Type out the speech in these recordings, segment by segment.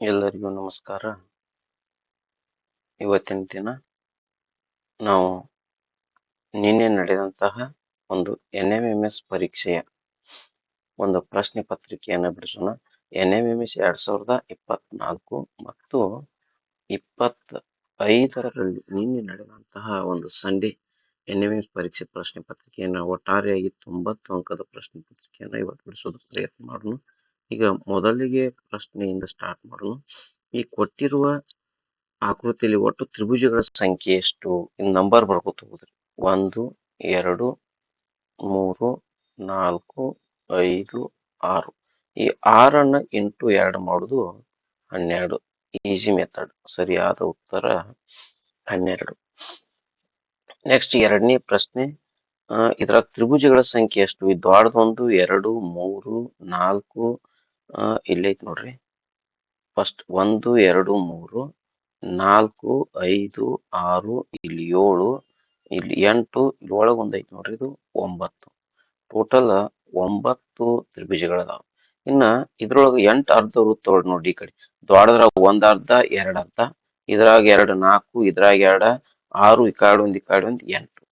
ಎಲ್ಲರಿಗೂ ನಮಸ್ಕಾರ. ಇವತ್ತಿನ ದಿನ ನಾವು ನಿನ್ನೆ ನಡೆದಂತಹ ಒಂದು NMMS ಪರೀಕ್ಷೆಯ ಒಂದು ಪ್ರಶ್ನೆ ಪತ್ರಿಕೆಯನ್ನು ಬಿಡಿಸೋಣ. NMMS 2024 ಮತ್ತು 25ರಲ್ಲಿ ನಿನ್ನೆ ನಡೆದಂತಹ ಒಂದು ಸಂಡೇ NMMS ಪರೀಕ್ಷೆ ಪ್ರಶ್ನೆ ಪತ್ರಿಕೆಯನ್ನು ಒಟ್ಟಾರೆಯಾಗಿ 90 ಅಂಕದ ಪ್ರಶ್ನೆ ಪತ್ರಿಕೆಯನ್ನು ಇವತ್ತು ಬಿಡಿಸೋದಕ್ಕೆ ಪ್ರಯತ್ನ ಮಾಡೋಣ. ಈಗ ಮೊದಲಿಗೆ ಪ್ರಶ್ನೆಯಿಂದ ಸ್ಟಾರ್ಟ್ ಮಾಡೋಣ. ಈ ಕೊಟ್ಟಿರುವ ಆಕೃತಿಯಲ್ಲಿ ಒಟ್ಟು ತ್ರಿಭುಜಗಳ ಸಂಖ್ಯೆ ಎಷ್ಟು? ಇನ್ ನಂಬರ್ ಬರ್ಕೋತ ಹೋಗ್ರಿ. 1 2 3 4 5 6. ಈ 6ಅನ್ನ ಇಂಟು 2 ಮಾಡುದು 12. Easy method. ಸರಿಯಾದ ಉತ್ತರ 12. ನೆಕ್ಸ್ಟ್ ಎರಡನೇ ಪ್ರಶ್ನೆ. ಇದರ ತ್ರಿಭುಜಗಳ ಸಂಖ್ಯೆ ಎಷ್ಟು? ಇದು ದೊಡ್ಡದೊಂದು 2 3 4 ಇಲ್ಲೈತಿ ನೋಡ್ರಿ. ಫಸ್ಟ್ 1 2 3 4 5 6 ಇಲ್ಲಿ 7 ಇಲ್ಲಿ 8 ಇಲ್ಲಿ ಒಳಗೆ ಒಂದ್ ಐತಿ ನೋಡ್ರಿ, ಇದು 9. ಟೋಟಲ್ 9 ತ್ರಿಭುಜಗಳದಾವ. ಇನ್ನ ಇದ್ರೊಳಗೆ 8 ಅರ್ಧ ವೃತ್ತಗಳು ನೋಡಿ. ಈ ಕಡೆ ದೊಡ್ಡದ್ರಾಗ 1 ಅರ್ಧ 2 ಅರ್ಧ, ಇದ್ರಾಗ 2 4, ಇದ್ರಾಗ 2 6, ಈ ಕಡೆ ಒಂದು 8.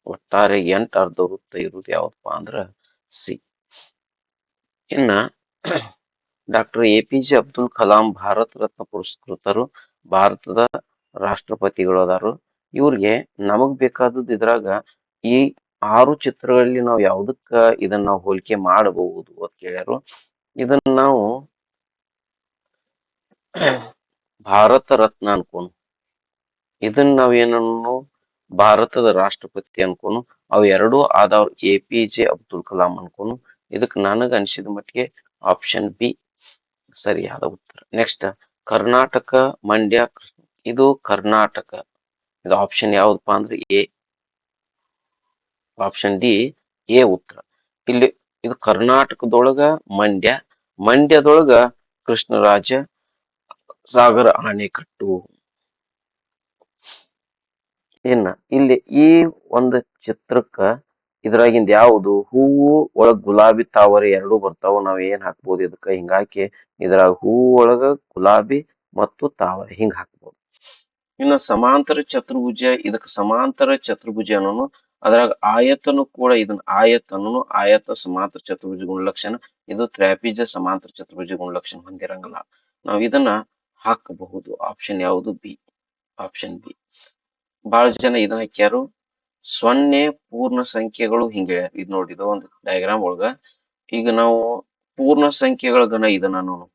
ಒಟ್ಟಾರೆ 8 ಅರ್ಧ ವೃತ್ತ ಇರುವುದು ಯಾವಪ್ಪ ಅಂದ್ರ ಸಿ. ಇನ್ನ ಡಾಕ್ಟರ್ APJ ಅಬ್ದುಲ್ ಕಲಾಂ ಭಾರತ ರತ್ನ ಪುರಸ್ಕೃತರು, ಭಾರತದ ರಾಷ್ಟ್ರಪತಿಗಳು ಅದಾರು. ಇವ್ರಿಗೆ ನಮಗ್ ಬೇಕಾದದ್ದು ಇದ್ರಾಗ ಈ 6 ಚಿತ್ರಗಳಲ್ಲಿ ನಾವು ಯಾವ್ದಕ್ಕ ಇದನ್ನ ನಾವು ಹೋಲಿಕೆ ಮಾಡಬಹುದು ಅಂತ ಕೇಳ್ಯಾರು. ಇದನ್ನ ನಾವು ಭಾರತ ರತ್ನ ಅನ್ಕೋನು, ಇದನ್ನ ನಾವ್ ಏನನ್ನು ಭಾರತದ ರಾಷ್ಟ್ರಪತಿ ಅನ್ಕೋನು. ಅವು ಎರಡೂ ಆದವ್ರು APJ ಅಬ್ದುಲ್ ಕಲಾಂ ಅನ್ಕೋನು. ಇದಕ್ ನನಗ ಅನ್ಸಿದ ಮಟ್ಟಿಗೆ ಆಪ್ಷನ್ ಬಿ ಸರಿಯಾದ ಉತ್ತರ. ನೆಕ್ಸ್ಟ್ ಕರ್ನಾಟಕ ಮಂಡ್ಯ, ಇದು ಕರ್ನಾಟಕ. ಇದು ಆಪ್ಷನ್ ಯಾವ್ದಪ್ಪ ಅಂದ್ರೆ ಎ. ಆಪ್ಷನ್ ಡಿ ಎ ಉತ್ತರ. ಇಲ್ಲಿ ಇದು ಕರ್ನಾಟಕದೊಳಗ ಮಂಡ್ಯ, ಮಂಡ್ಯದೊಳಗ ಕೃಷ್ಣರಾಜ ಸಾಗರ ಅಣೆಕಟ್ಟು. ಇನ್ನ ಇಲ್ಲಿ ಈ ಒಂದು ಚಿತ್ರಕ್ಕ ಇದ್ರಾಗಿಂದ ಯಾವುದು ಹೂವು ಒಳಗ್ ಗುಲಾಬಿ ತಾವರೆ ಎರಡು ಬರ್ತಾವ. ನಾವ್ ಏನ್ ಹಾಕ್ಬೋದು ಇದಕ್ಕ? ಹಿಂಗಾಕಿ ಇದ್ರಾಗ ಹೂವು ಒಳಗ ಗುಲಾಬಿ ಮತ್ತು ತಾವರೆ ಹಿಂಗ್ ಹಾಕ್ಬೋದು. ಇನ್ನು ಸಮಾಂತರ ಚತುರ್ಭುಜ, ಇದಕ್ಕೆ ಸಮಾಂತರ ಚತುರ್ಭುಜ ಅನ್ನೋನು. ಅದ್ರಾಗ ಆಯತನು ಕೂಡ ಇದನ್ನ ಆಯತ ಅನ್ನೋನು. ಆಯತ ಸಮಾಂತರ ಚತುರ್ಭುಜ ಗುಣಲಕ್ಷಣ. ಇದು ತ್ರಾಪಿಜ ಸಮಾಂತರ ಚತುರ್ಭುಜ ಗುಣಲಕ್ಷಣ ಹೊಂದಿರಂಗಿಲ್ಲ. ನಾವ್ ಇದನ್ನ ಹಾಕಬಹುದು. ಆಪ್ಷನ್ ಯಾವುದು? ಬಿ. Option B. ಬಹಳ ಜನ ಇದನ್ನ ಹಾಕ್ಯಾರು. 0 ಪೂರ್ಣ ಸಂಖ್ಯೆಗಳು ಹಿಂಗೆ ಇದು ನೋಡಿ, ಇದು ಒಂದು ಡಯಾಗ್ರಾಮ್ ಒಳಗ. ಈಗ ನಾವು ಪೂರ್ಣ ಸಂಖ್ಯೆಗಳ ಗಣ ಇದನ್ನ ನಾನು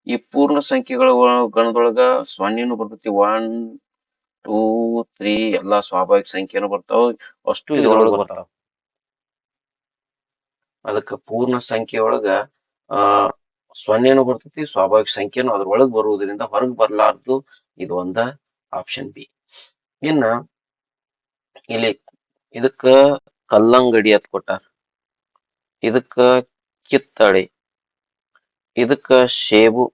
ಈ ಪೂರ್ಣ ಸಂಖ್ಯೆಗಳ ಗಣದೊಳಗ 0 ಬರ್ತೈತಿ, 1 2 3 ಎಲ್ಲಾ ಸ್ವಾಭಾವಿಕ ಸಂಖ್ಯೆನು ಬರ್ತಾವ. ಅಷ್ಟು ಇದ್ರೊಳಗ ಬರ್ತಾವ. ಅದಕ್ಕ ಪೂರ್ಣ ಸಂಖ್ಯೆ ಒಳಗ 0 ಬರ್ತೈತಿ, ಸ್ವಾಭಾವಿಕ ಸಂಖ್ಯೆನು ಅದ್ರೊಳಗ್ ಬರುವುದರಿಂದ ಹೊರಗ್ ಬರ್ಲಾರ್ದು ಇದು ಒಂದ ಆಪ್ಷನ್ ಬಿ. ಇನ್ನ ಇಲ್ಲಿ ಇದಕ್ಕ ಕಲ್ಲಂಗಡಿ ಅಂತ ಕೊಟ್ಟಾರ, ಇದಕ್ಕ ಕಿತ್ತಳೆ, ಇದಕ್ಕ ಶೇಬು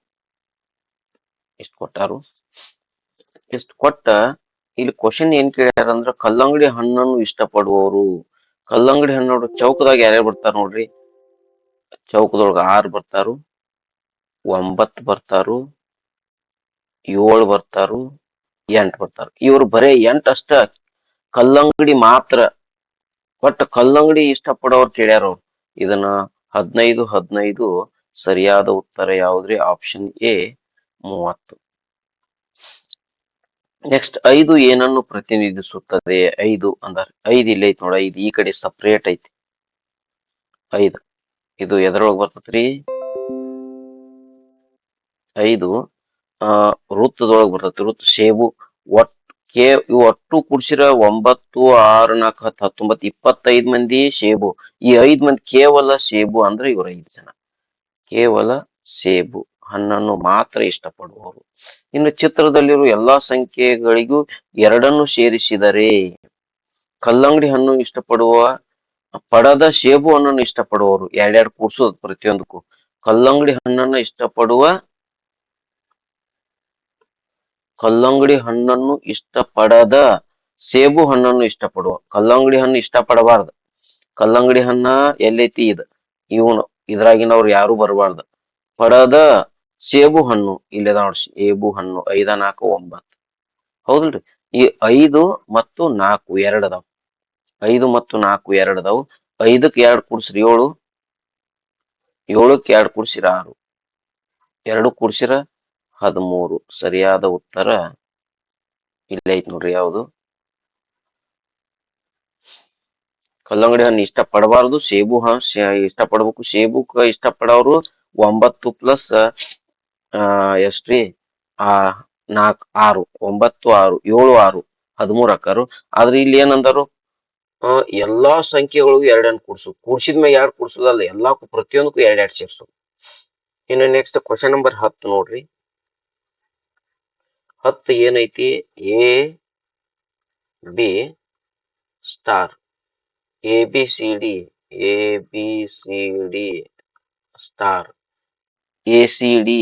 ಇಷ್ಟ ಕೊಟ್ಟಾರು. ಇಷ್ಟ ಕೊಟ್ಟ ಇಲ್ಲಿ ಕ್ವಶನ್ ಏನ್ ಕೇಳ್ಯಾರ ಅಂದ್ರ ಕಲ್ಲಂಗಡಿ ಹಣ್ಣನ್ನು ಇಷ್ಟಪಡುವವರು. ಕಲ್ಲಂಗಡಿ ಹಣ್ಣು ನೋಡ್ರಿ, ಚೌಕದಾಗ ಯಾರ್ಯಾರು ಬರ್ತಾರ ನೋಡ್ರಿ. ಚೌಕದೊಳಗ 6 ಬರ್ತಾರು, 9 ಬರ್ತಾರು, 7 ಬರ್ತಾರು, 8 ಬರ್ತಾರು. ಇವ್ರು ಬರೇ 8 ಅಷ್ಟ ಕಲ್ಲಂಗಡಿ ಮಾತ್ರ. ಒಟ್ಟ ಕಲ್ಲಂಗಡಿ ಇಷ್ಟಪಡೋರು ಕೇಳ್ಯಾರ ಅವ್ರು. ಇದನ್ನ 15 15 ಸರಿಯಾದ ಉತ್ತರ ಯಾವ್ದ್ರಿ? Option A 30. ನೆಕ್ಸ್ಟ್ 5 ಏನನ್ನು ಪ್ರತಿನಿಧಿಸುತ್ತದೆ? 5 ಅಂದಾರ. 5 ಇಲ್ಲ ಐತಿ ನೋಡ, 5 ಈ ಕಡೆ ಸಪ್ರೇಟ್ ಐತಿ. 5 ಇದು ಎದ್ರೊಳಗ ಬರ್ತೈತ್ರಿ? 5 ವೃತ್ತದೊಳಗ ಬರ್ತೈತಿ. ವೃತ್ತ ಶೇಬು. ಇವು ಒಟ್ಟು ಕೂಡ್ಸಿರ 9 6 4 10 19 25 ಮಂದಿ ಶೇಬು. ಈ 5 ಮಂದಿ ಕೇವಲ ಶೇಬು ಅಂದ್ರೆ ಇವ್ರ 5 ಜನ ಕೇವಲ ಸೇಬು ಹಣ್ಣನ್ನು ಮಾತ್ರ ಇಷ್ಟಪಡುವವರು. ಇನ್ನು ಚಿತ್ರದಲ್ಲಿರುವ ಎಲ್ಲಾ ಸಂಖ್ಯೆಗಳಿಗೂ 2 ಸೇರಿಸಿದರೆ ಕಲ್ಲಂಗಡಿ ಹಣ್ಣು ಇಷ್ಟಪಡುವ ಪಡದ ಶೇಬು ಹಣ್ಣನ್ನು ಇಷ್ಟಪಡುವವರು ಎರಡೆರಡು ಕೂಡ್ಸೋದು ಪ್ರತಿಯೊಂದಕ್ಕೂ. ಕಲ್ಲಂಗಡಿ ಹಣ್ಣನ್ನು ಇಷ್ಟಪಡುವ ಕಲ್ಲಂಗಡಿ ಹಣ್ಣನ್ನು ಇಷ್ಟಪಡದ ಸೇಬು ಹಣ್ಣನ್ನು ಇಷ್ಟಪಡುವ. ಕಲ್ಲಂಗಡಿ ಹಣ್ಣು ಇಷ್ಟಪಡಬಾರ್ದು. ಕಲ್ಲಂಗಡಿ ಹಣ್ಣ ಎಲ್ಲೈತಿ? ಇದು ಇವನು ಇದ್ರಾಗಿನವ್ರು ಯಾರು ಬರಬಾರ್ದು. ಪಡದ ಸೇಬು ಹಣ್ಣು ಇಲ್ಲದ ನೋಡಿ, ಸೇಬು ಹಣ್ಣು 5 4 9 ಹೌದಲ್ರಿ. ಈ 5 ಮತ್ತು 4 ಎರಡು ಅದಾವ. 5 ಮತ್ತು 4 ಎರಡು ಅದಾವು. 5ಕ್ಕೆ 2 ಕೂಡ್ಸ್ರಿ 7, 7ಕ್ಕೆ 2 ಕೂಡ್ಸಿರ 6, 2 ಕೂಡ್ಸಿರ 13. ಸರಿಯಾದ ಉತ್ತರ ಇಲ್ಲೇ ಐತಿ ನೋಡ್ರಿ. ಯಾವುದು? ಕಲ್ಲಂಗಡಿ ಹಣ್ಣು ಇಷ್ಟ ಪಡಬಾರದು, ಸೇಬು ಹಣ್ಣು ಇಷ್ಟ ಪಡ್ಬೇಕು. ಸೇಬುಕ ಇಷ್ಟ ಪಡೋರು 9 ಪ್ಲಸ್ ಎಷ್ಟ್ರಿ? ಆ 4 6 9 6 7 6 13 ಅಕ್ಕಾರು. ಆದ್ರೆ ಇಲ್ಲಿ ಏನಂದಾರು, ಎಲ್ಲಾ ಸಂಖ್ಯೆಗಳಿಗೂ ಎರಡನ್ನು ಕೂಡ್ಸಿದ್ಮೇಲೆ 2 ಕೂಡ್ಸೋದಲ್ಲ, ಎಲ್ಲಾ ಪ್ರತಿಯೊಂದಕ್ಕೂ 2 2 ಸೇರ್ಸು. ಇನ್ನು ನೆಕ್ಸ್ಟ್ ಕ್ವಶನ್ ನಂಬರ್ 10 ನೋಡ್ರಿ. 10 ಏನೈತಿ? A B star A B C D A B C D star A C D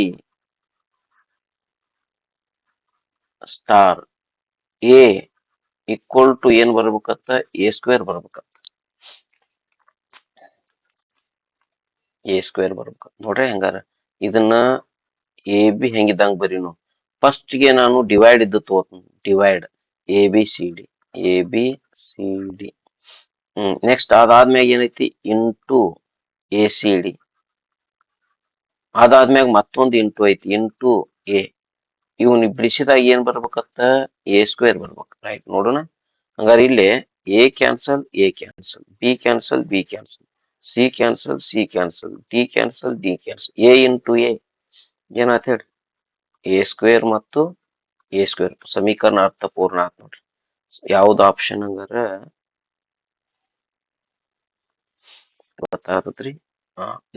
star A equal to ಏನ್ ಬರ್ಬೇಕತ್ತ? ಎ ಸ್ಕ್ವೇರ್ ಬರ್ಬೇಕತ್ತ. ಎ ಸ್ಕ್ವೇರ್ ಬರ್ಬೇಕ ನೋಡ್ರಿ. ಹಂಗಾರ ಇದನ್ನ ಎ ಬಿ ಹೆಂಗಿದಂಗ ಬರೀನು. ಫಸ್ಟ್ ಗೆ ನಾನು ಡಿವೈಡ್ ಇದ್ದು ತಗೋತೀನಿ. Divide A B C D A B C D. Next ಅದಾದ್ಮ್ಯಾಗ ಏನೈತಿ? Into A C D. ಅದಾದ್ಮ್ಯಾಗ ಮತ್ತೊಂದು ಇಂಟು ಐತಿ, ಇಂಟು ಎ. ಇವ್ನ ಬಿಡಿಸಿದಾಗ ಏನ್ ಬರ್ಬೇಕತ್ತ? ಎ ಸ್ಕ್ವೇರ್ ಬರ್ಬೇಕು. ರೈಟ್, ನೋಡೋಣ. ಹಂಗಾರೆ ಇಲ್ಲಿ A cancel, A cancel, B cancel, B cancel, C cancel, C cancel, D cancel, D cancel, A into A ಏನಾತ್ ಹೇಳ್ರಿ? ಎ ಸ್ಕ್ವೇರ್ ಮತ್ತು ಎ ಸ್ಕ್ವೇರ್. ಸಮೀಕರಣ ಅರ್ಥಪೂರ್ಣ ಆತ್ ನೋಡ್ರಿ. ಯಾವ್ದು ಆಪ್ಷನ್ ಹಂಗಾರ ಗೊತ್ತಾಗತ್ರಿ?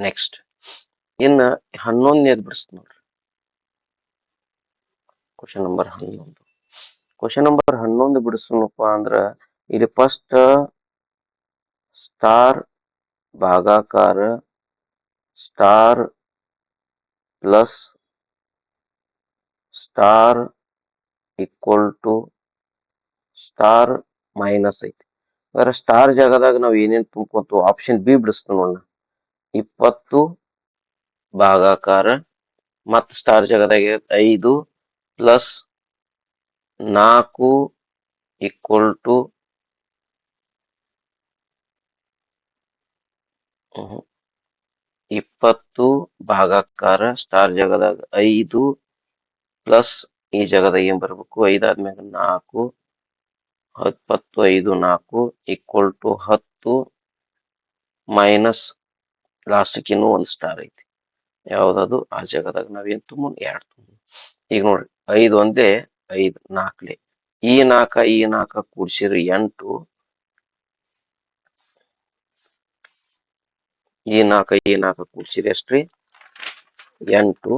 ನೆಕ್ಸ್ಟ್ ಇನ್ನ 11ನೇದು ಬಿಡಿಸ್ತ ನೋಡ್ರಿ. Question number 11. ಕ್ವಶನ್ ನಂಬರ್ 11 ಬಿಡಿಸೋಣಪ್ಪ ಅಂದ್ರ ಇಲ್ಲಿ ಫಸ್ಟ್ ಸ್ಟಾರ್ ಭಾಗಾಕಾರ star plus star equal to star minus ಐತಿ. ಅಂದ್ರೆ ಸ್ಟಾರ್ ಜಾಗದಾಗ ನಾವ್ ಏನೇನ್ ತುಂಬ್ಕೊಂತು? ಆಪ್ಷನ್ ಬಿ ಬಿಡಿಸ್ತು ನೋಡ. 20 ಭಾಗಾಕಾರ ಮತ್ ಸ್ಟಾರ್ ಜಾಗದಾಗ 5 ಪ್ಲಸ್ 4 ಈಕ್ವಲ್ ಟು 20 ಭಾಗಾಕಾರ ಸ್ಟಾರ್ ಜಾಗದಾಗ 5 ಪ್ಲಸ್ ಈ ಜಾಗದಾಗ ಏನ್ ಬರ್ಬೇಕು? 5 ಆದ್ಮ್ಯಾಗ 4 20 5 4 ಈಕ್ವಲ್ ಟು 10 ಮೈನಸ್ ಲಾಸ್ಟ್ಗೆ ಇನ್ನೂ ಒಂದು ಸ್ಟಾರ್ ಐತಿ. ಯಾವ್ದದು? ಆ ಜಾಗದಾಗ ನಾವೇನ್ ತುಂಬ 2 ತುಂಬ. ಈಗ ನೋಡ್ರಿ, 5 ಒಂದೇ 5 4 ಈ 4 ಕೂಡ್ಸಿರಿ 8, ಈ 4 ಕೂಡ್ಸಿರಿ ಎಷ್ಟ್ರಿ? 8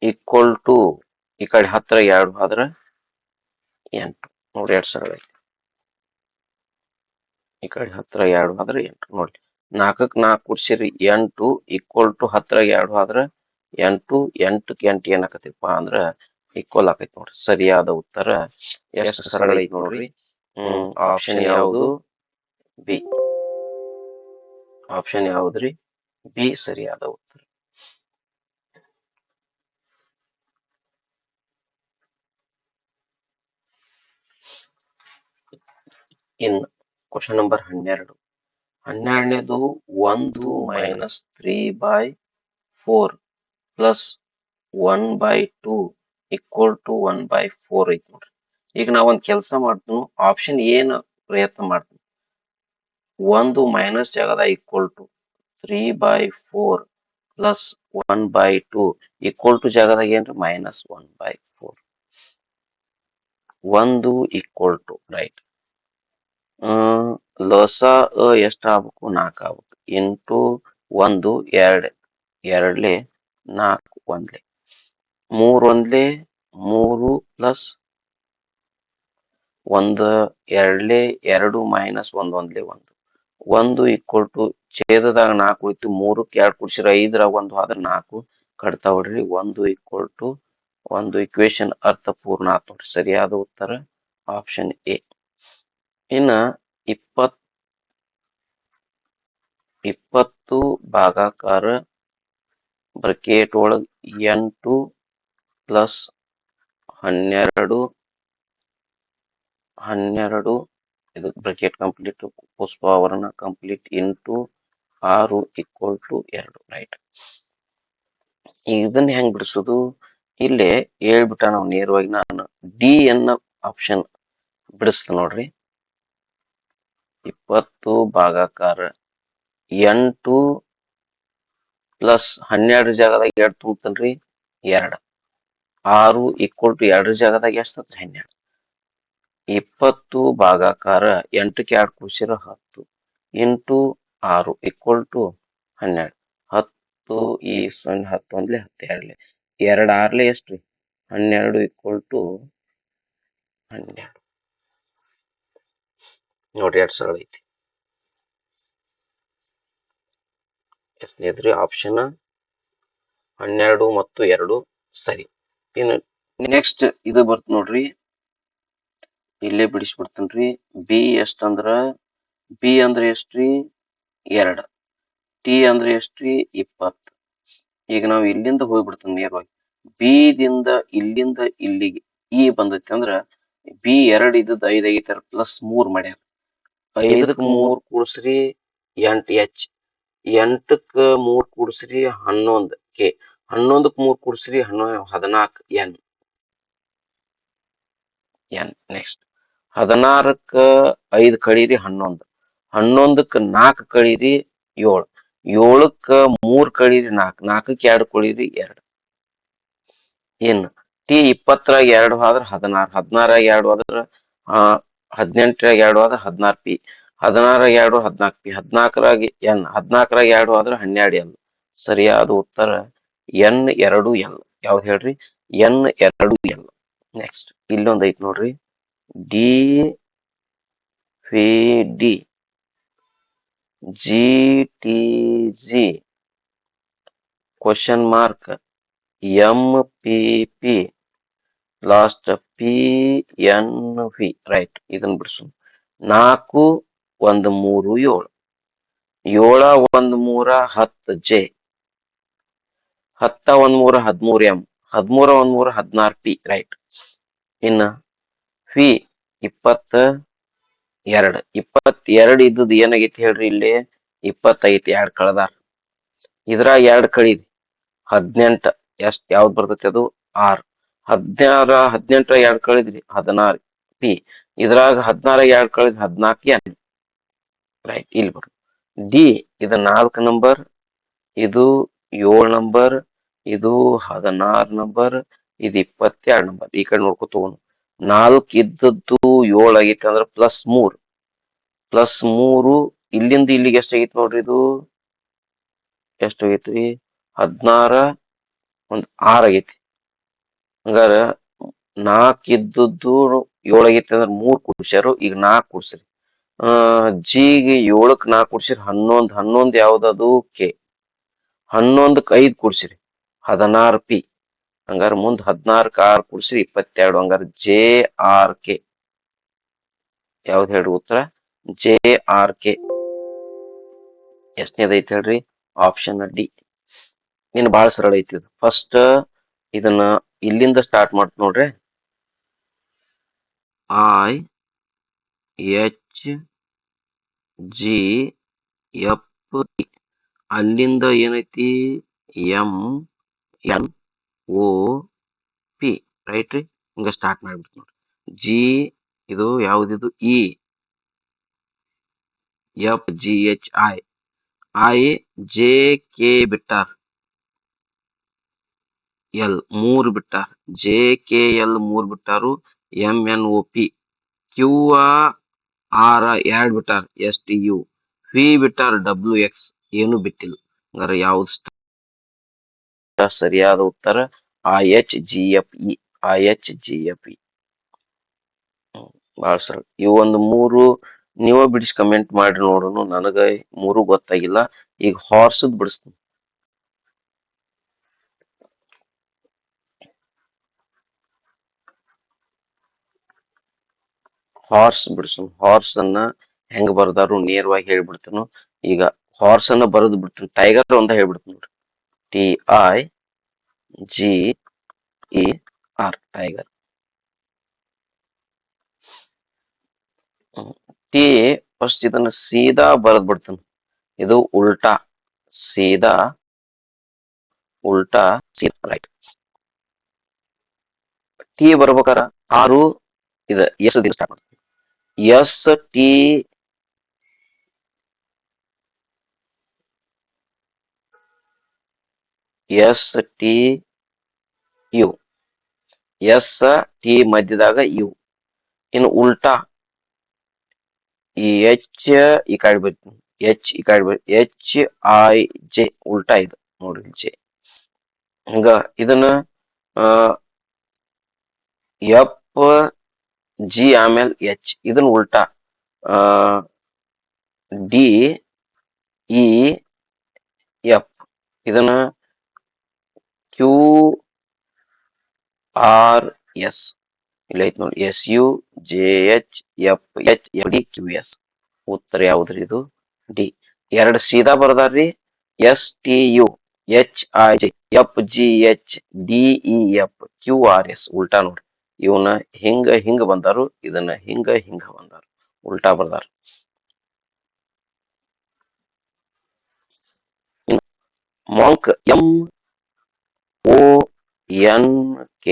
ಈಕ್ವಲ್ ಟು ಈ ಕಡೆ ಹತ್ರ 2 ಆದ್ರ 8 ನೋಡ್ರಿ. 2 ಸಾವಿರ ಐತಿ. ಈ ಕಡೆ ಹತ್ರ 2 ಆದ್ರೆ 8 ನೋಡ್ರಿ. 4ಕ್ಕೆ 4 ಕೂಡ್ಸಿರಿ 8 ಈಕ್ವಲ್ ಟು ಹತ್ರ 2 ಆದ್ರ 8 8ಕ್ಕೆ 8 ಏನಾಕತಿಪ್ಪ ಅಂದ್ರ ಈಕ್ವಲ್ ಆಕೈತಿ ನೋಡ್ರಿ. ಸರಿಯಾದ ಉತ್ತರ ಎಷ್ಟು ಸರಳ ಐತಿ ನೋಡ್ರಿ. ಆಪ್ಷನ್ ಯಾವುದು? ಬಿ. ಆಪ್ಷನ್ ಯಾವ್ದ್ರಿ? ಬಿ ಸರಿಯಾದ ಉತ್ತರ. In question number 12. 12ನೇದು 1 ಮೈನಸ್ 3/4 ಪ್ಲಸ್ 1/2 ಈಕ್ವಲ್ ಟು 1/4 ಐತಿ ನೋಡ್ರಿ. ಈಗ ನಾವೊಂದ್ ಕೆಲಸ ಮಾಡ್ತೀವಿ, ಆಪ್ಷನ್ ಏನ್ ಪ್ರಯತ್ನ ಮಾಡ್ತೀವಿ. 1 ಮೈನಸ್ ಜಾಗದ equal to 3/4 plus 1/2 equal to ಜಾಗದಾಗ ಏನ್ರಿ? ಮೈನಸ್ 1/4. 1 equal to right. ಲಸ ಎಷ್ಟ ಆಗ್ಬೇಕು? 4 ಆಗ್ಬೇಕು. Into 1 2 2 4 1 3 1 3 plus 1 2 2 minus 1 1 1 1 equal to ಛೇದದಾಗ 4 ಹೋಯ್ತು. 3ಕ್ಕೆ 2 ಕೂಡ್ಸಿರ 5ರಾಗ 1 ಆದ್ರೆ 4 ಕಡ್ತಾ ಹೊಡ್ರಿ. 1 ಈಕ್ವಲ್ ಟು 1 ಇಕ್ವೇಶನ್ ಅರ್ಥಪೂರ್ಣ ಆತ್ ನೋಡ್ರಿ. ಸರಿಯಾದ ಉತ್ತರ ಆಪ್ಷನ್ ಎ. ಇನ್ನ 20 ಭಾಗಾಕಾರ ಬ್ರಕೆಟ್ ಒಳಗ್ 8 ಪ್ಲಸ್ 12 ಇದು ಬ್ರಕೆಟ್ ಕಂಪ್ಲೀಟ್ ಪುಷ್ಪಾವರಣ complete into 6 equal to 2 right. ಇದನ್ನ ಹೆಂಗ್ ಬಿಡಿಸೋದು? ಇಲ್ಲೇ ಹೇಳ್ಬಿಟ್ಟ ನಾವು ನೇರವಾಗಿ ನಾನು ಡಿ ಅನ್ನ ಆಪ್ಷನ್ ಬಿಡಿಸ್ತ ನೋಡ್ರಿ. 20 ಭಾಗಾಕಾರ 8 ಪ್ಲಸ್ 12 ಜಾಗದಾಗ 2 ತುಂಬತನ್ರಿ 2. 6 ಈಕ್ವಲ್ ಟು 2 ಜಾಗದಾಗ ಎಷ್ಟು? 12. 20 ಭಾಗಾಕಾರ 8ಕ್ಕೆ 2 ಕೂಡಿಸಿರ 10 ಇಂಟು 6 ಈಕ್ವಲ್ ಟು 12. 10 ಈ 0 10 ಒಂದ್ಲೆ 10 2 6 ಎಷ್ಟ್ರಿ? 12 ಈಕ್ವಲ್ ಟು 12 ನೋಡಿ. 2 ಸರಳ ಐತಿ. ಎಷ್ಟನೇದ್ರಿ ಆಪ್ಷನ್? 12 ಮತ್ತು 2 ಸರಿ. ಇನ್ನು ನೆಕ್ಸ್ಟ್ ಇದು ಬರ್ತ ನೋಡ್ರಿ. ಇಲ್ಲೇ ಬಿಡಿಸ್ಬಿಡ್ತೇನ್ರಿ. ಬಿ ಎಷ್ಟಂದ್ರ ಬಿ ಅಂದ್ರೆ ಎಷ್ಟ್ರಿ? 2. ಟಿ ಅಂದ್ರೆ ಎಷ್ಟ್ರಿ? 20. ಈಗ ನಾವು ಇಲ್ಲಿಂದ ಹೋಗ್ಬಿಡ್ತೇನೆ ನೇರವಾಗಿ. ಬಿ ದಿಂದ ಇಲ್ಲಿಂದ ಇಲ್ಲಿಗೆ ಇ ಬಂದೈತಿ ಅಂದ್ರ ಬಿ 2 ಇದ್ದದ್ದು 5 ಆಗೈತಾರ ಪ್ಲಸ್ 3 ಮಾಡ್ಯಾರ. 5ಕ್ಕೆ 3 ಕೂಡಿಸ್ರಿ 8 ಎಚ್. 8ಕ್ಕೆ 3 ಕೂಡಿಸ್ರಿ 11 ಕೆ. 11ಕ್ಕೆ 3 ಕೂಡಿಸ್ರಿ 14 ಎನ್. ನೆಕ್ಸ್ಟ್ 16ಕ್ಕೆ 5 ಕಳೀರಿ 11. 11ಕ್ಕೆ 4 ಕಳೀರಿ 7. 7ಕ್ಕೆ 3 ಕಳೀರಿ 4. 4ಕ್ಕೆ 2 ಕಳೀರಿ 2. ಇನ್ನು ಟಿ 20ರಾಗ 2 ಹೋದ್ರ 16. 16ರಾಗ 2 ಹೋದ್ರ 18ರಾಗ 2 ಹೋದ್ರ 16 ಪಿ. 16ರಾಗ 2 14 ಪಿ. 14ರಾಗ ಎನ್. 14ರಾಗ 2 ಹೋದ್ರ 12 ಎಲ್. ಸರಿಯಾದ ಉತ್ತರ N2 ಎಲ್. ಯಾವ್ದು ಹೇಳ್ರಿ? N2 L. ನೆಕ್ಸ್ಟ್ ಇಲ್ಲೊಂದ್ ಐತಿ ನೋಡ್ರಿ. D P D G T G question mark M P P last P N V right. ಇದನ್ನ ಬಿಡಿಸು. 4 1 3 7. 7 1 3 10 ಜೆ. 10 1 3 13 ಎಂ. 13 1 3 16 P right. ಇನ್ನ ವಿ 22. 22 ಇದ್ದದ್ದು ಏನಾಗೈತಿ ಹೇಳ್ರಿ? ಇಲ್ಲಿ 20 ಐತಿ, 2 ಕಳೆದಾರ. ಇದ್ರಾಗ 2 ಕಳೀರಿ 18. ಎಷ್ಟ್ ಯಾವ್ದು ಬರ್ತೈತಿ? ಅದು 6. 18 2 ಕಳಿದ್ರಿ 16 ಪಿ. ಇದ್ರಾಗ 16 2 ಕಳಿದ್ರಿ 14 ಎನ್ ರೈಟ್. ಇಲ್ಲಿ ಬರು ಡಿ. ಇದು 4 ನಂಬರ್, ಇದು 7 ನಂಬರ್, ಇದು 16 ನಂಬರ್, ಇದು 22 ನಂಬರ್. ಈ ಕಡೆ ನೋಡ್ಕೊ ತಗೊಂಡು 4 ಇದ್ದದ್ದು 7 ಆಗೈತಿ ಅಂದ್ರ ಪ್ಲಸ್ 3. ಪ್ಲಸ್ 3 ಇಲ್ಲಿಂದ ಇಲ್ಲಿಗೆ ಎಷ್ಟಾಗೈತಿ ನೋಡ್ರಿ? ಇದು ಎಷ್ಟಾಗೈತ್ರಿ? 16 1 6 ಆಗೈತಿ. ಹಂಗಾರ 4 ಇದ್ದದ್ದು 7 ಆಗೈತಿ ಅಂದ್ರ 3 ಕೂಡ್ಸ್ಯಾರು. ಈಗ 4 ಕೂಡ್ಸ್ರಿ. ಜಿಗೆ 7ಕ್ಕೆ 4 ಕೂಡ್ಸಿರಿ 11. 11 ಯಾವ್ದದು? ಕೆ. 11ಕ್ಕೆ 5 ಕೂಡ್ಸಿರಿ 16 ಪಿ. ಹಂಗಾರ ಮುಂದ್ 16ಕ್ಕೆ 6 ಕೂಡ್ಸಿರಿ 22. ಹಂಗಾರ ಜೆ ಆರ್ ಕೆ. ಯಾವ್ದು ಹೇಳ್ರಿ ಉತ್ತರ? J R K. ಎಷ್ಟನೇದೈತಿ ಹೇಳ್ರಿ? Option D. ಇನ್ನು ಬಹಳ ಸರಳ ಐತಿ ಇದು. ಫಸ್ಟ್ ಇದನ್ನ ಇಲ್ಲಿಂದ ಸ್ಟಾರ್ಟ್ ಮಾಡ್ತ ನೋಡ್ರಿ. I H G F E. ಅಲ್ಲಿಂದ ಏನೈತಿ? M N O P right ರೀ. ಹಿಂಗ ಸ್ಟಾರ್ಟ್ ಮಾಡ್ಬಿಡ್ತು ನೋಡ್ರಿ. ಜಿ ಇದು ಯಾವ್ದಿದು? E. F G H I. I J K ಬಿಟ್ಟಾರ. ಎಲ್ 3 ಬಿಟ್ಟಾರ. ಜೆ ಕೆ ಎಲ್ 3 ಬಿಟ್ಟಾರು. M N O P. Q R 2 ಬಿಟ್ಟಾರ. S T U. ವಿ ಬಿಟ್ಟಾರ. ಡಬ್ಲ್ಯೂ ಎಕ್ಸ್ ಏನು ಬಿಟ್ಟಿಲ್ಲ. ಹಂಗಾರ ಯಾವ್ದು ಸರಿಯಾದ ಉತ್ತರ? I H G F E. I H G F E. ಬಹಳ ಸರಳ. ಇವು ಒಂದು 3 ನೀವ ಬಿಡಿಸಿ ಕಮೆಂಟ್ ಮಾಡಿ ನೋಡೋಣ. ನನಗ 3 ಗೊತ್ತಾಗಿಲ್ಲ. ಈಗ ಹಾರ್ಸದ್ ಬಿಡಿಸ್ತೀನಿ. ಹಾರ್ಸ್ ಬಿಡಿಸೋಣ. ಹಾರ್ಸ್ ಅನ್ನ ಹೆಂಗ್ ಬರ್ದಾರು ನೇರವಾಗಿ ಹೇಳ್ಬಿಡ್ತೇನು. ಈಗ ಹಾರ್ಸ್ ಅನ್ನ ಬರೆದು ಬಿಡ್ತೀನಿ. ಟೈಗರ್ ಒಂದ ಹೇಳ್ಬಿಡ್ತೀನಿ ನೋಡ್ರಿ. TIGER tiger. ಟಿ ಫಸ್ಟ್ ಇದನ್ನ ಸೀದಾ ಬರೆದ್ ಬಿಡ್ತಾನ. ಇದು ಉಲ್ಟಾ ಸೀದಾ ಉಲ್ಟಾ ಸೀದಾ ರೈಟ್. ಟಿ ಬರ್ಬೇಕಾರ ಆರು ಇದ ಎಸ್ ಸ್ಟಾರ್ಟ್ ಮಾಡ್ತೀವಿ. S T S T U S T ಮಧ್ಯದಾಗ ಯು. ಇನ್ನು ಉಲ್ಟಾ ಈ ಎಚ್ ಈ ಕಡೆ ಬರ್ತೀನಿ, ಎಚ್ ಈ ಕಡೆ ಬರ್ತೀನಿ, HIJ ಉಲ್ಟಾ ಇದು ನೋಡ್ರಿ ಜೆ. ಹಂಗ ಇದನ್ನ ಎಫ್ ಜಿ ಆಮೇಲೆ ಎಚ್ ಇದನ್ನ ಉಲ್ಟಾ DEF ಇದನ್ನ QRS ಇಲ್ಲ ಐತ್ ನೋಡಿ SUJHFHFDQS. ಉತ್ತರ ಯಾವ್ದ್ರಿ ಇದು? ಡಿ. ಎರಡು ಸೀದಾ ಬರ್ದಾರ್ರಿ. STU HIJ FGH DEF QRS ಉಲ್ಟಾ ನೋಡ್ರಿ. ಇವನ್ನ ಹಿಂಗ ಬಂದಾರು, ಇದನ್ನ ಹಿಂಗ ಬಂದಾರು, ಉಲ್ಟಾ ಬರ್ದಾರ. ಮಾಂಕ್ MONK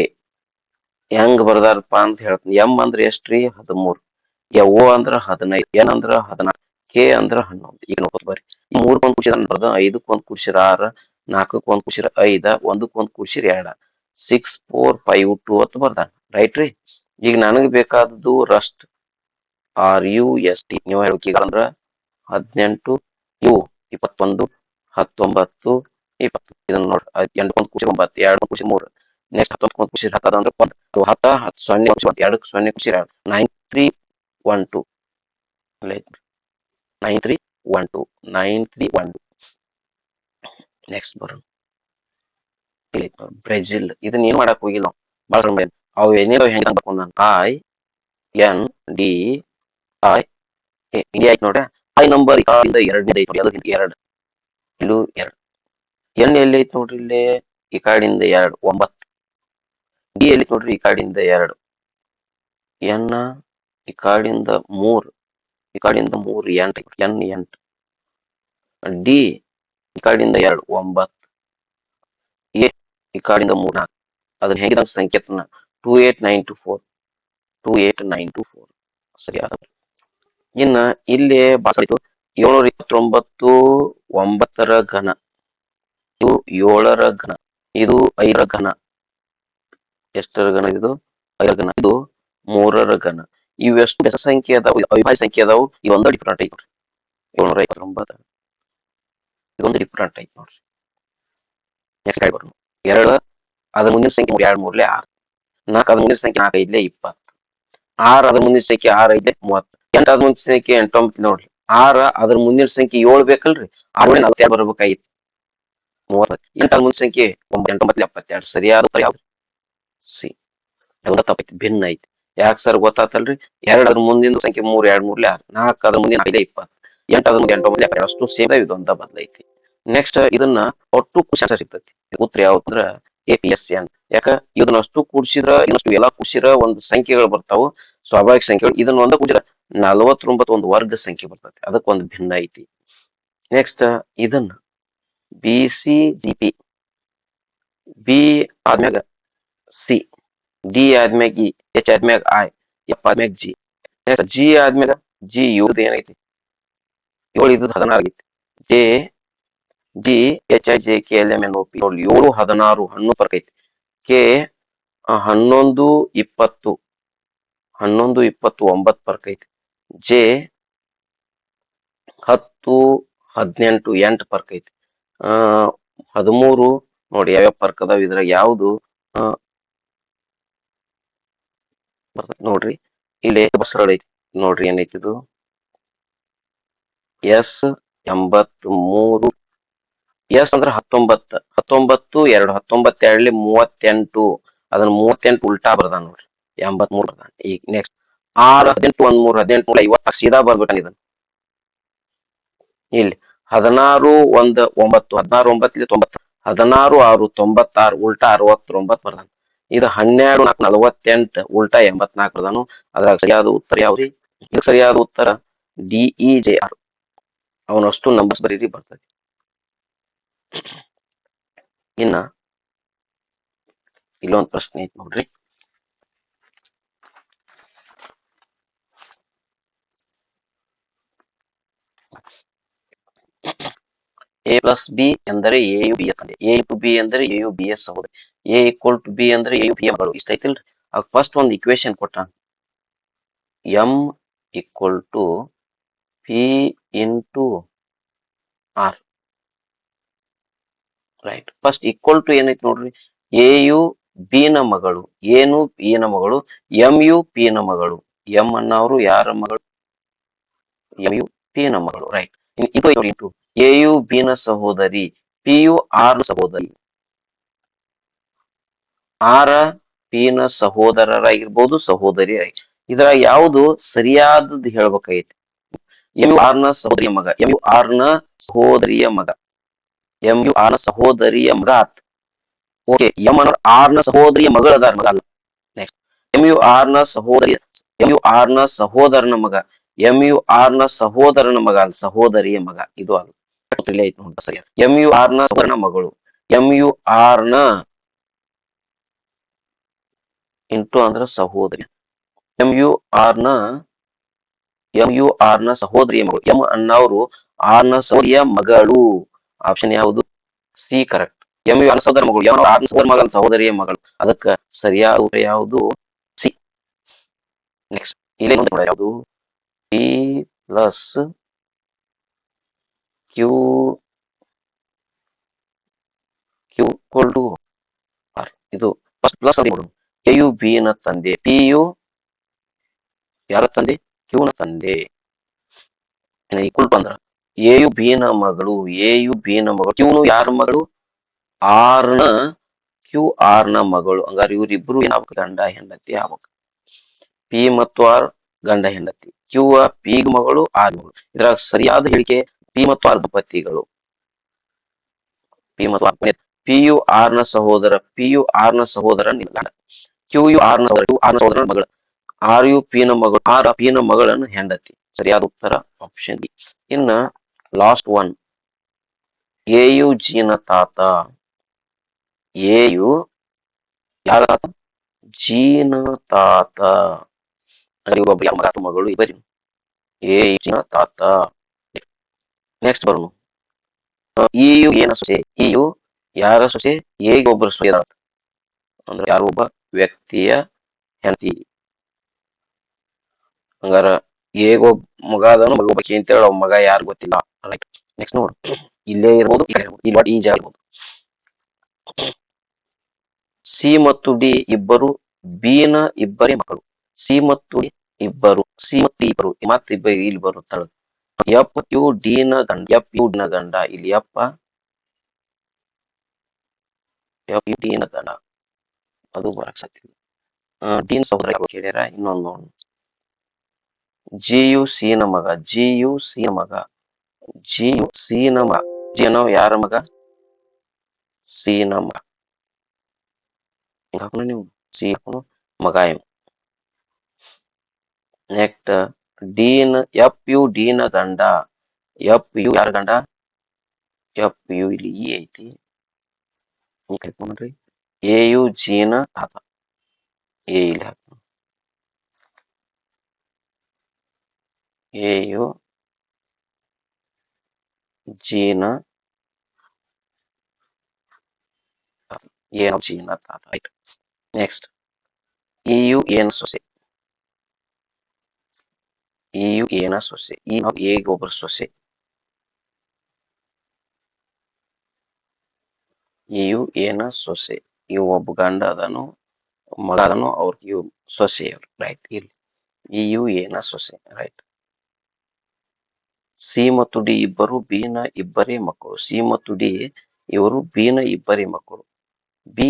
ಹೆಂಗ್ ಬರ್ದಾರಪ್ಪ ಅಂತ ಹೇಳ್ತೀನಿ. ಎಂ ಅಂದ್ರ ಎಷ್ಟ್ರಿ? 13. ಓ ಅಂದ್ರ 15, ಎನ್ ಅಂದ್ರ 14, ಕೆ ಅಂದ್ರ 11. ಈಗ ನೋಡ್ಕೊತ ಬರ್ರಿ. 3 ಒಂದ್ ಕೂಡ್ಸಿರ ಬರ್ದ, 5 ಒಂದ್ ಕೂಡ್ಸಿರ 6, 4 ಒಂದ್ ಕೂಡ್ಸಿರ 5, 1 ಒಂದ್ ಕೂಡ್ಸಿರ 2, 6 4 5 2 ಅಂತ ಬರ್ದಾನ. ರೈಟ್ ರೀ. ಈಗ ನನಗ್ ಬೇಕಾದದ್ದು ರಸ್ಟ್ RUST. ನೀವು ಹೇಳ್ಬೇಕಂದ್ರ 18 ಇವು 21 19 20. ಇದನ್ನ ನೋಡ್ರಿ 8 ಒಂದ್ ಕೂಡ್ಸಿರ 9, 2 ಒಂದ್ ಕೂಡ್ಸಿರ 3, ನೆಕ್ಸ್ಟ್ 19 ಒಂದ್ ಕೂಡ್ಸಿರ 10 ಅಂದ್ರೆ 10 0 2 0 ಕೂಡ್ಸಿರ 9312 9312 9312. ನೆಕ್ಸ್ಟ್ ಬರೋಣ ಬ್ರೆಜಿಲ್. ಇದನ್ನ ಏನ್ ಮಾಡಕ್ ಹೋಗಿಲ್ಲ ನಾವು, ಬಾಳ ಅವು ಏನೇನೋ ಹೆಂಗ ಬರ್ಕೊಂಡ್ INDI ಇಂಡಿಯಾ ಐತ್ ನೋಡ್ರಿ. ಐ ನಂಬರ್ ಎರಡನೇದು ಐತಿ ನೋಡಿ, ಅದು 2 ಇಲ್ಲೂ 2. ಎನ್ ಎಲ್ಲಿ ಐತಿ ನೋಡ್ರಿ, ಇಲ್ಲಿ ಈ ಕಾಡಿಂದ 2 9. ಡಿ ಎಲ್ಲಿ ನೋಡ್ರಿ, ಈ ಕಾಡಿಂದ 2. ಎನ್ ಈ ಕಾಡಿಂದ 3, ಈ ಕಾಡಿಂದ 3 8 ಎನ್ 8. ಡಿ ಈ ಕಾಡಿಂದ 2 9. ಎ ಈ ಕಾಡಿಂದ 3 4. ಅದನ್ನ ಹೆಂಗಿದ ಸಂಕೇತನ 28924 28924 ಸರಿಯಾದ. ಇನ್ನ ಇಲ್ಲಿ ಬಾಸು 729 9ರ ಘನ, ಇದು 7ರ ಘನ, ಇದು 5ರ ಘನ. ಎಷ್ಟರ ಘನ ಇದು? 5ರ ಘನ. ಇದು 3ರ ಘನ. ಇವೆಷ್ಟು ಬೆಸ ಸಂಖ್ಯೆ ಅದಾವು, ಅವಿಭಾಜ್ಯ ಸಂಖ್ಯೆ ಅದಾವು. ಇವೊಂದ ಡಿಫ್ರೆಂಟ್ ಐತಿ ನೋಡ್ರಿ. 729 ಇದೊಂದು ಡಿಫ್ರೆಂಟ್ ಐತಿ ನೋಡ್ರಿ. ನೆಕ್ಸ್ಟ್ ಬರೋಣ. 2 ಅದ್ರ ಮುಂದಿನ ಸಂಖ್ಯೆ 2 3 6, 4 ಅದ್ರ ಮುಂದಿನ ಸಂಖ್ಯೆ 4 5 20, 6 ಅದ್ರ ಮುಂದಿನ ಸಂಖ್ಯೆ 6 5 30, 8 ಅದ್ರ ಮುಂದಿನ ಸಂಖ್ಯೆ 8 9 ನೋಡ್ರಿ. 6 ಅದ್ರ ಮುಂದಿನ ಸಂಖ್ಯೆ 7 ಬೇಕಲ್ರಿ, 6 42 ಬರ್ಬೇಕಾಗಿತ್ತು 30. 8 ಅದ್ರ ಮುಂದಿನ ಸಂಖ್ಯೆ 9 8 9 72. ಸರಿಯಾದ ಉತ್ತರ ಯಾವ್ದು? ಸಿ. ಎಲ್ಲ ತಪ್ಪೈತಿ, ಭಿನ್ನ ಐತಿ. ಯಾಕೆ ಸರ್ ಗೊತ್ತಾತಲ್ರಿ? 2 ಅದ್ರ ಮುಂದಿನ ಸಂಖ್ಯೆ 3 2 3 6, 4 ಅದ್ರ ಮುಂದಿನ 5 20, 8 ಅದ್ರ ಮುಂದೆ 8 9 72. ಅಷ್ಟು ಸೇಮ್ ಇದೊಂದ ಬದಲೈತಿ. ನೆಕ್ಸ್ಟ್ ಇದನ್ನ ಒಟ್ಟು ಕ್ವಶನ್ ಸಿಗ್ತೈತಿ. ಉತ್ತರ ಯಾವ್ದು ಅಂದ್ರ APSN. ಯಾಕ ಇದನ್ನ ಅಷ್ಟು ಕೂಡ್ಸಿದ್ರ ಇನ್ನಷ್ಟು ಎಲ್ಲಾ ಕೂಡ್ಸಿರ ಒಂದ್ ಸಂಖ್ಯೆಗಳು ಬರ್ತಾವು, ಸ್ವಾಭಾವಿಕ ಸಂಖ್ಯೆಗಳು. ಇದನ್ನ ಒಂದ ಕೂಡ್ಸಿರ 49 ಒಂದು ವರ್ಗ ಸಂಖ್ಯೆ ಬರ್ತೈತಿ. ಅದಕ್ಕೆ ಒಂದು ಭಿನ್ನ ಐತಿ. ನೆಕ್ಸ್ಟ್ ಇದನ್ನ BCGP, ಬಿ ಆದ್ಮ್ಯಾಗ ಸಿ, ಡಿ ಆದ್ಮ್ಯಾಗ ಇ, ಎಚ್ ಆದ್ಮ್ಯಾಗ ಐ, ಎಫ್ ಆದ್ಮ್ಯಾಗ ಜಿ, ನೆಕ್ಸ್ಟ್ ಜಿ ಆದ್ಮ್ಯಾಗ ಜಿ ಇವ್ರದ್ದು ಏನೈತಿ 7 ಇದ್ದು 16 ಆಗೈತಿ. ಜೆ ಜಿ HIJKLMNOP 7 16 11 ಬರ್ಕೈತಿ. ಕೆ 11 20 11 20 9 ಬರ್ಕೈತಿ. ಜೆ 10 18 8 ಬರ್ಕೈತಿ. 13 ನೋಡಿ ಯಾವ್ಯಾವ ಪರ್ಕ್ ಅದಾವ ಇದ್ರಾಗ ಯಾವ್ದು ನೋಡ್ರಿ. ಇಲ್ಲಿ ಬಸರಳ ಐತಿ ನೋಡ್ರಿ, ಏನೈತಿ ಇದು S83. ಎಸ್ ಅಂದ್ರ 19 19 2 19 2 38. ಅದನ್ನ 38 ಉಲ್ಟಾ ಬರ್ದಾನ ನೋಡ್ರಿ, 83 ಬರ್ದಾನ. ಈಗ ನೆಕ್ಸ್ಟ್ 6 18 13 18 50 ಸೀದಾ ಬರ್ಬೇಕನ್ ಇದನ್ನ. ಇಲ್ಲಿ 16 1 9 16 9 90. 16 6 96 ಉಲ್ಟಾ 69 ಬರ್ದಾನ. ಇದು 12 4 48 ಉಲ್ಟಾ 84 ಬರ್ದಾನು. ಅದ್ರಾಗ ಸರಿಯಾದ ಉತ್ತರ ಯಾವ್ರಿ? ಇದಕ್ಕೆ ಸರಿಯಾದ ಉತ್ತರ DEJR. ಅವನಷ್ಟು ನಂಬರ್ಸ್ ಬರೀರಿ ಬರ್ತದೆ. ಇನ್ನ ಇಲ್ಲೊಂದು ಪ್ರಶ್ನೆ ಐತಿ ನೋಡ್ರಿ. A ಪ್ಲಸ್ ಬಿ ಎಂದರೆ ಎ ಯು ಬಿ ತಂದೆ, ಎ ಟು ಬಿ ಅಂದರೆ ಎ ಯು ಬಿ ಎಸ್ ಸಹೋದರಿ, ಎ ಈಕ್ವಲ್ ಟು ಬಿ ಅಂದ್ರೆ ಎ ಯು ಬಿ ಮಗಳು. ಇಷ್ಟ ಐತಿಲ್ರಿ. ಫಸ್ಟ್ ಒಂದು ಇಕ್ವೇಶನ್ ಕೊಟ್ಟ, M equal to P into R. Right. First equal to ಏನೈತಿ ನೋಡ್ರಿ, ಎ ಯು ಬಿ ನ ಮಗಳು, ಏನು ಬಿ ನ ಮಗಳು, ಎಂ ಯು ಪಿ ನ ಮಗಳು. ಎಂ ಅನ್ನೋರು ಯಾರ ಮಗಳು? ಎಂ ಯು ಪಿ ನ ಮಗಳು. ರೈಟ್. ಇಂಟು ಎ ಯು ಬಿ ನ ಸಹೋದರಿ, ಪಿ ಯು ಆರ್ ನ ಸಹೋದರಿ. ಆರ ಪಿ ನ ಸಹೋದರರಾಗಿರ್ಬೋದು, ಸಹೋದರಿ. ಇದ್ರಾಗ ಯಾವುದು ಸರಿಯಾದದ್ದು ಹೇಳ್ಬೇಕಾಗೈತಿ. ಎಂ ಯು ಆರ್ ನ ಸಹೋದರಿಯ ಮಗ, ಎಂ ಯು ಆರ್ ನ ಸಹೋದರಿಯ ಮಗ, ಎಂ ಯು ಆರ್ ನ ಸಹೋದರಿಯ ಮಗ ಆತ್. ಓಕೆ. ಎಂ ಅನ್ನೋ ಆರ್ ನ ಸಹೋದರಿಯ ಮಗಳ ಅದಾರ, ಮಗ ಅಲ್ಲ. ನೆಕ್ಸ್ಟ್, ಎಂ ಯು ಆರ್ ನ ಸಹೋದರಿಯ, ಎಂ ಯು ಆರ್ ನ ಸಹೋದರನ ಮಗ, ಎಂ ಯು ಆರ್ ನ ಸಹೋದರನ ಮಗ ಅಲ್ಲ, ಸಹೋದರಿಯ ಮಗ. ಇದು ಅಲ್ಲ. ಎಂ ಯು ಆರ್ ನ ಸಹೋದರನ ಮಗಳು, ಎಂ ಯು ಆರ್ ನ ಇಂಟು ಅಂದ್ರ ಸಹೋದರಿ, ಎಂ ಯು ಆರ್ ನ, ಎಂ ಯು ಆರ್ ನ ಸಹೋದರಿಯ ಮಗಳು. ಎಂ ಅನ್ನೋರು ಆರ್ ನ ಸಹೋದರಿಯ ಮಗಳು. ಆಪ್ಷನ್ ಯಾವುದು? C correct. ಎಂ ಯು ಆರ್ ನ ಸಹೋದರ ಮಗಳು, ಎಂ ಆರ್ ನ ಸಹೋದರ ಮಗಳ, ಸಹೋದರಿಯ ಮಗಳು. ಅದಕ್ಕ ಸರಿಯಾದ ಉತ್ತರ ಯಾವುದು? ಸಿ. ನೆಕ್ಸ್ಟ್, ಇಲ್ಲಿ ಯಾವುದು? P plus Q equal to R. ಇದು ಪ್ಲಸ್ ಎ ಯು ಬಿ ನ ತಂದೆ, ಪಿ ಯು ಯಾರ ತಂದೆ? ಕ್ಯೂ ನ ತಂದೆ. ಈಕ್ವಲ್ ಟು ಅಂದ್ರ ಎ ಯು ಬಿ ನ ಮಗಳು, ಎ ಯು ಬಿ ನ ಮಗಳು, ಕ್ಯೂ ಯಾರ ಮಗಳು? ಆರ್ ನ, ಕ್ಯೂ ಆರ್ ನ ಮಗಳು. ಹಂಗಾರೆ ಇವ್ರಿಬ್ರು ಏನಾಗ್ಬೇಕು? ಗಂಡ ಹೆಂಡತಿ ಆಗ್ಬೇಕು. ಪಿ ಮತ್ತು ಆರ್ ಗಂಡ ಹೆಂಡತಿ, ಕ್ಯೂ ಪಿ ಮಗಳು, ಆರ್ ಮಗಳು. ಇದ್ರಾಗ ಸರಿಯಾದ ಹೇಳಿಕೆ ಪಿ ಮತ್ತು ಆರ್ ದಂಪತಿಗಳು. ಪಿ ಮತ್ತು ಆರ್, ಪಿ ಯು ಆರ್ ನ ಸಹೋದರ, ಪಿ ಯು ಆರ್ ನ ಸಹೋದರ ಗಂಡ, ಕ್ಯೂ ಯು ಆರ್ ನ ಸಹೋದರ, ಕ್ಯೂ ಆರ್ ನ ಸಹೋದರನ ಮಗಳು, ಆರ್ ಯು ಪಿ ನ ಮಗಳು, ಆರ್ ಪಿ ನ ಮಗಳನ್ನು ಹೆಂಡತಿ. ಸರಿಯಾದ ಉತ್ತರ ಆಪ್ಷನ್ ಬಿ. ಇನ್ನ last one, A U G ನ ತಾತ, ಎ ಯು ಯಾರ ತಾತ? ಜಿ ನ ತಾತ. ಒಬ್ಬ ಮಗ ಮಗಳು ಇಬ್ಬರಿ ಎ ಯು ನ ತಾತ. ನೆಕ್ಸ್ಟ್ ಬರೋಣ, ಇ ಯು ಏನ ಸೊಸೆ, ಇ ಯು ಯಾರ ಸೊಸೆ? ಎ ಒಬ್ಬರ ಸೊಸೆ ಅಂದ್ರೆ ಯಾರೋ ಒಬ್ಬ ವ್ಯಕ್ತಿಯ ಹೆಂಡತಿ. ಹಂಗಾರ ಏಗೋ ಮಗ ಅದನು, ಮಗ ಒಬ್ಬ ಅಂತೇಳಿ ಅವ್ ಮಗ ಯಾರು ಗೊತ್ತಿಲ್ಲ. ರೈಟ್. ನೆಕ್ಸ್ಟ್ ನೋಡು, ಇಲ್ಲೇ ಇರ್ಬೋದು, ಈ ಜಾಗ ಇರ್ಬೋದು. ಸಿ ಮತ್ತು ಡಿ ಇಬ್ಬರು ಬಿ ನ ಇಬ್ಬರೇ ಮಕ್ಕಳು. ಸಿ ಮತ್ತು ಡಿ ಇಬ್ಬರು, ಸಿ ಮತ್ತು ಇಬ್ಬರು ಮತ್ತಿಬ್ಬರು ಇಲ್ಲಿ ಬರುತ್ತಾಳ. ಎಫ್ ಯು ಡಿ ನ ಗಂಡ, ಎಫ್ ಯು ಡಿ ನ ಗಂಡ. ಇಲ್ಲಿ ಎಫ್ ಯು ಡಿ ನ ಗಂಡ, ಅದು ಬರಕ್ ಡಿ ನ ಸಹೋದರ ಕೇಳ್ಯಾರ. ಇನ್ನೊಂದು ನೋಡು, ಜಿ ಯು ಸಿ ನ ಮಗ, ಜಿ ಯು ಸಿ ನ ಮಗ, ಜಿ ಯು ಸಿ ನ ಮಗ, ಜಿ ಅನ್ನೋ ಯಾರ ಮಗ? ಸಿ ನ ಮಗ. ನೀವು ಸಿ ಮಗ ಎಂ. ನೆಕ್ಸ್ಟ್, ಡಿ ನ, ಎಫ್ ಯು ಡಿ ನ ಗಂಡ, ಎಫ್ ಯು ಯಾರ ಗಂಡ? ಎಫ್ ಯು ಇಲ್ಲಿ ಇ ಐತಿ, ನೋಡ್ರಿ, ಎ ಯು ಜಿ ನ ತಾತ. ಎ ಇಲ್ಲಿ ಹಾಕ, ಎ ಯು ಜಿ ನ ಏನು ಜಿ ನ ತಾತ. ರೈಟ್. ನೆಕ್ಸ್ಟ್, ಇ ಯು ಏನ ಸೊಸೆ, ಇ ಯು ಏನ ಸೊಸೆ, ಈ ಎ ಒಬ್ಬರ ಸೊಸೆ, ಇ ಯು ಏನ ಸೊಸೆ. ಇವು ಒಬ್ಬ ಗಂಡ ಅದನು, ಮಗ ಅದನು, ಅವ್ರ ಇವು ಸೊಸೆ. ರೈಟ್. ಇಲ್ಲಿ ಇ ಯು ಏನ ಸೊಸೆ. ರೈಟ್. ಸಿ ಮತ್ತು ಡಿ ಇಬ್ಬರು ಬಿ ನ ಇಬ್ಬರೇ ಮಕ್ಕಳು. ಸಿ ಮತ್ತು ಡಿ ಇವರು ಬಿ ನ ಇಬ್ಬರೇ ಮಕ್ಕಳು. ಬಿ